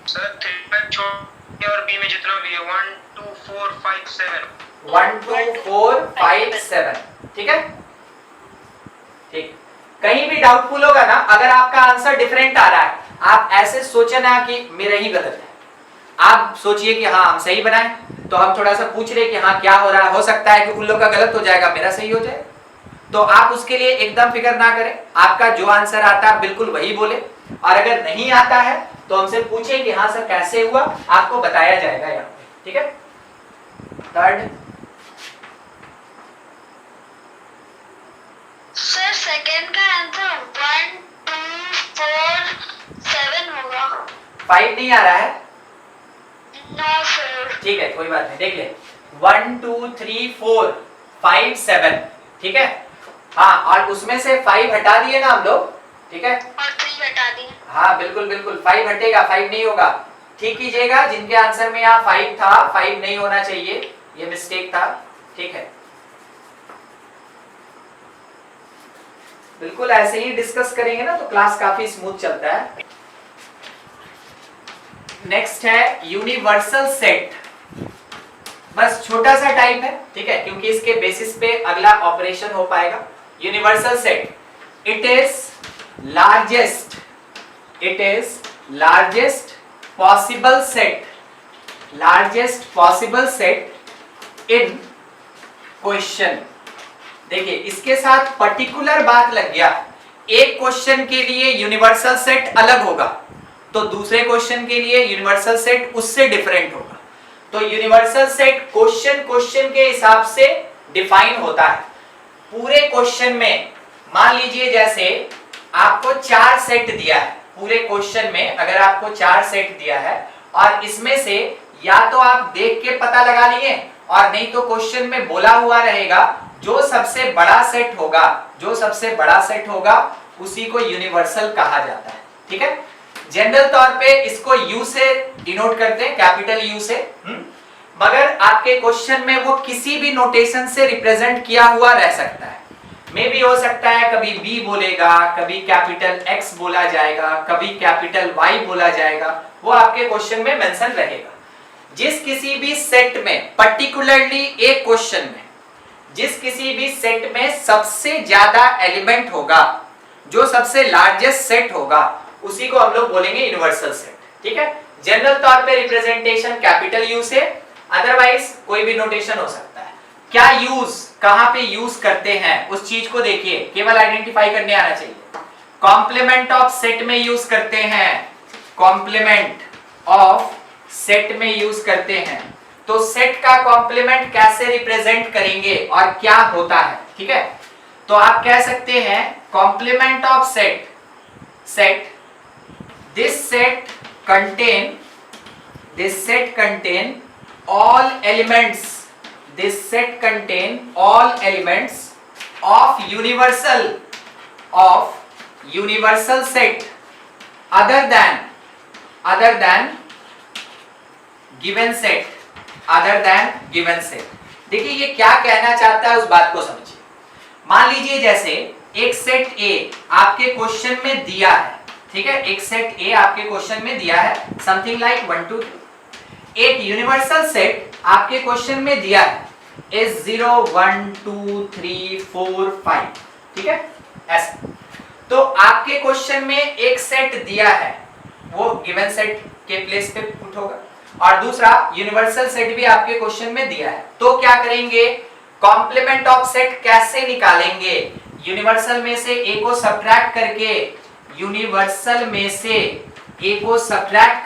S3: सर 3 छोटे और b में जितना भी है 1 2 4 5 7
S1: 1 2 4 5 7। ठीक है, ठीक। कहीं भी डाउटफुल होगा ना, अगर आपका आंसर डिफरेंट आ रहा है, आप ऐसे सोचे ना कि मेरा ही गलत है, आप सोचिए कि हाँ हम सही बनाए, तो हम थोड़ा सा पूछ रहे कि हाँ क्या हो रहा है, हो सकता है कि उन लोग का गलत हो जाएगा, मेरा सही हो जाए। तो आप उसके लिए एकदम फिक्र ना करें, आपका जो आंसर आता है बिल्कुल वही बोले, और अगर नहीं आता है तो हमसे पूछें कि हाँ सर कैसे हुआ, आपको बताया जाएगा यहाँ पे। ठीक है, थर्ड
S2: सर सेकंड का आंसर 1 2 4 7 होगा।
S1: 5 नहीं आ रहा है?
S2: No sir.
S1: ठीक है कोई बात नहीं, देख ले 1 2 3 4 5 7। ठीक है, हाँ, और उसमें से 5 हटा दिए ना हम लोग। ठीक है,
S2: और 3 हटा दिए।
S1: हाँ बिल्कुल 5 हटेगा, 5 नहीं होगा। ठीक कीजिएगा, जिनके आंसर में यहाँ 5 था, 5 नहीं होना चाहिए, ये मिस्टेक था। ठीक है, बिल्कुल ऐसे ही डिस्कस करेंगे ना तो क्लास काफी स्मूथ चलता है। नेक्स्ट है यूनिवर्सल सेट, बस छोटा सा टाइप है। ठीक है, क्योंकि इसके बेसिस पे अगला ऑपरेशन हो पाएगा। Universal set, it is largest possible set in question. देखिए इसके साथ पर्टिकुलर बात लग गया, एक क्वेश्चन के लिए यूनिवर्सल सेट अलग होगा तो दूसरे क्वेश्चन के लिए यूनिवर्सल सेट उससे डिफरेंट होगा। तो यूनिवर्सल सेट क्वेश्चन के हिसाब से डिफाइन होता है। पूरे क्वेश्चन में मान लीजिए जैसे आपको 4 सेट दिया है, पूरे क्वेश्चन में अगर आपको 4 सेट दिया है और इसमें से या तो आप देख के पता लगा लिए और नहीं तो क्वेश्चन में बोला हुआ रहेगा जो सबसे बड़ा सेट होगा उसी को यूनिवर्सल कहा जाता है। ठीक है, जनरल तौर पे इसको यू से डिनोट करते हैं, कैपिटल यू से। मगर आपके क्वेश्चन में वो किसी भी नोटेशन से रिप्रेजेंट किया हुआ रह सकता है। मे भी हो सकता है कभी बी बोलेगा, कभी कैपिटल एक्स बोला जाएगा, कभी कैपिटल वाई बोला जाएगा, वो आपके क्वेश्चन में मेंशन रहेगा। जिस किसी भी सेट में, पर्टिकुलरली एक क्वेश्चन में जिस किसी भी सेट में सबसे ज्यादा एलिमेंट होगा, जो सबसे लार्जेस्ट सेट होगा, उसी को हम लोग बोलेंगे यूनिवर्सल सेट। ठीक है, जनरल तौर पे रिप्रेजेंटेशन कैपिटल यू से, अदरवाइज कोई भी नोटेशन हो सकता है। क्या यूज, कहां पे यूज करते हैं उस चीज को देखिए, केवल आइडेंटिफाई करने आना चाहिए। कॉम्प्लीमेंट ऑफ सेट में यूज करते हैं, कॉम्प्लीमेंट ऑफ सेट में यूज करते हैं। तो सेट का कॉम्प्लीमेंट कैसे रिप्रेजेंट करेंगे और क्या होता है? ठीक है, तो आप कह सकते हैं complement of set this set contain all elements of universal set other than given set। देखिए ये क्या कहना चाहता है उस बात को समझिए। मान लीजिए जैसे एक सेट ए आपके क्वेश्चन में दिया है, ठीक है, एक सेट ए आपके क्वेश्चन में दिया है, समथिंग लाइक 1 2 3। एक यूनिवर्सल सेट आपके क्वेश्चन में दिया है इज 0 1 2 3 4 5। ठीक है, ऐसा। तो आपके क्वेश्चन में एक सेट दिया है, वो गिवन सेट के प्लेस पे पुट होगा, और दूसरा यूनिवर्सल सेट भी आपके क्वेश्चन में दिया है। तो क्या करेंगे, कॉम्प्लीमेंट ऑफ सेट कैसे निकालेंगे? यूनिवर्सल में से ए को सब्ट्रैक्ट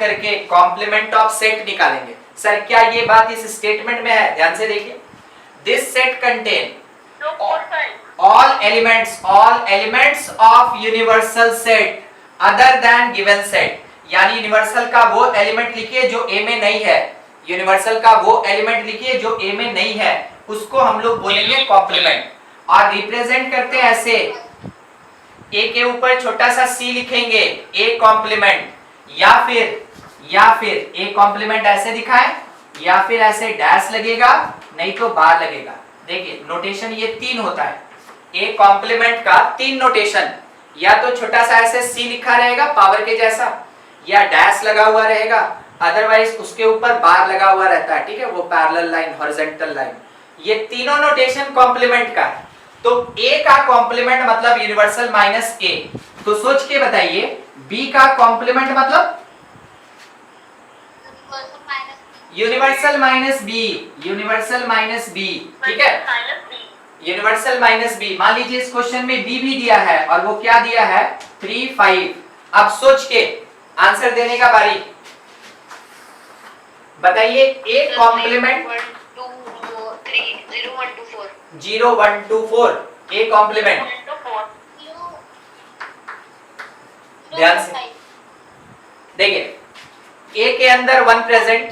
S1: करके कॉम्प्लीमेंट ऑफ सेट निकालेंगे। सर क्या ये बात इस स्टेटमेंट में है? ध्यान से देखिए, this set contain all elements of universal set other than given set। यानी यूनिवर्सल का वो एलिमेंट लिखिए जो ए में नहीं है, यूनिवर्सल का वो एलिमेंट लिखिए जो ए में नहीं है, उसको हम लोग बोलेंगे कॉम्प्लीमेंट। और रिप्रेजेंट करते हैं ऐसे, ए के ऊपर छोटा सा सी लिखेंगे, ए कॉम्प्लीमेंट, या फिर ए कॉम्प्लीमेंट ऐसे दिखाएं, या फिर ऐसे डैश लगेगा, नहीं तो बार लगेगा। देखिए नोटेशन ये 3 होता है, ए कॉम्प्लीमेंट का 3 नोटेशन, या तो छोटा सा ऐसे सी लिखा रहेगा पावर के जैसा, या डैश लगा हुआ रहेगा, अदरवाइज उसके ऊपर बार लगा हुआ रहता है। ठीक है, वो पैरेलल लाइन, हॉरिजॉन्टल लाइन, ये तीनों नोटेशन कॉम्प्लीमेंट का है। तो ए का कॉम्प्लीमेंट मतलब यूनिवर्सल माइनस ए। तो सोच के बताइए बी का कॉम्प्लीमेंट मतलब यूनिवर्सल माइनस बी। ठीक है, यूनिवर्सल माइनस बी। मान लीजिए इस क्वेश्चन में बी भी दिया है और वो क्या दिया है 3 5। अब सोच के आंसर देने का बारी, बताइए ए कॉम्प्लीमेंट 0 1 2 4, ए कॉम्प्लीमेंट। ध्यान से देखिए, ए के अंदर 1 प्रेजेंट,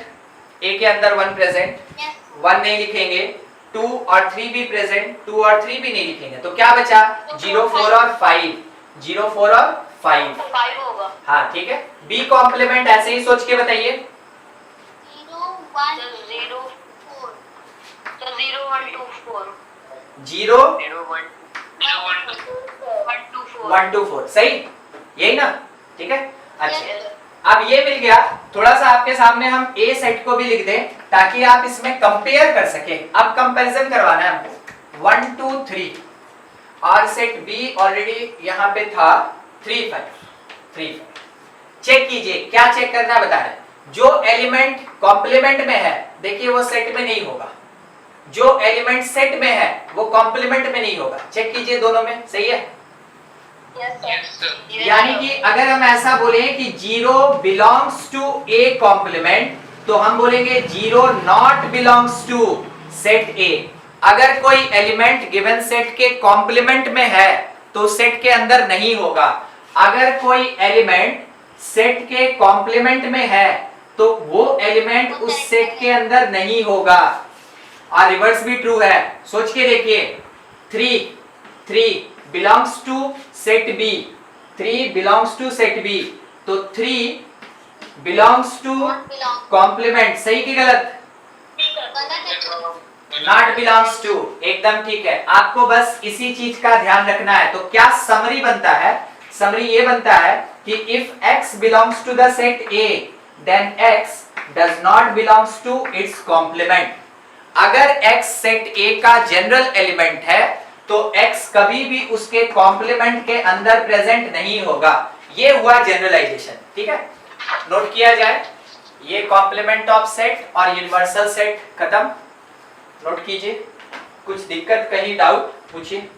S1: 1 नहीं लिखेंगे, 2 और 3 भी प्रेजेंट, 2 और 3 भी नहीं लिखेंगे, तो क्या बचा 0 4 और 5
S2: होगा।
S1: हाँ ठीक है, बी कॉम्प्लीमेंट ऐसे ही सोच के बताइए,
S2: 0 1 0 4, तो 0 1 2 4,
S1: 0
S2: 1
S1: 2 4, सही, यही ना? ठीक है, अच्छा अब ये मिल गया। थोड़ा सा आपके सामने हम ए सेट को भी लिख दें ताकि आप इसमें कंपेयर कर सके। अब कंपैरिजन करवाना है हमको, 1 2 3, और सेट बी ऑलरेडी यहाँ पे था 3 5। चेक कीजिए, क्या चेक करना बता रहे हैं। जो एलिमेंट कॉम्प्लीमेंट में है, देखिए वो सेट में नहीं होगा, जो एलिमेंट सेट में है वो कॉम्प्लीमेंट में नहीं होगा। चेक कीजिए दोनों में, सही है? यानी कि अगर हम ऐसा बोले कि 0 बिलोंग्स टू ए कॉम्प्लीमेंट, तो हम बोलेंगे 0 not belongs to set A. अगर कोई एलिमेंट गिवन सेट के कॉम्प्लीमेंट में है तो सेट के अंदर नहीं होगा। अगर कोई एलिमेंट सेट के कॉम्प्लीमेंट में है तो वो एलिमेंट उस सेट के अंदर नहीं होगा। और रिवर्स भी ट्रू है। सोच के देखिए, 3 belongs to set B, 3 belongs to set B, तो 3 बिलोंग्स टू कॉम्प्लीमेंट, सही कि गलत? नॉट बिलोंग्स टू, एकदम ठीक है। आपको बस इसी चीज का ध्यान रखना है। तो क्या समरी बनता है? समरी ये बनता है कि if x belongs to the set A, then x does not belongs to its complement। अगर x सेट A का जनरल एलिमेंट है तो x कभी भी उसके कॉम्प्लीमेंट के अंदर प्रेजेंट नहीं होगा। ये हुआ जनरलाइजेशन, ठीक है? नोट किया जाए, ये कॉम्प्लीमेंट ऑफ सेट और यूनिवर्सल सेट खत्म। नोट कीजिए। कुछ दिक्कत, कहीं डाउट पूछिए।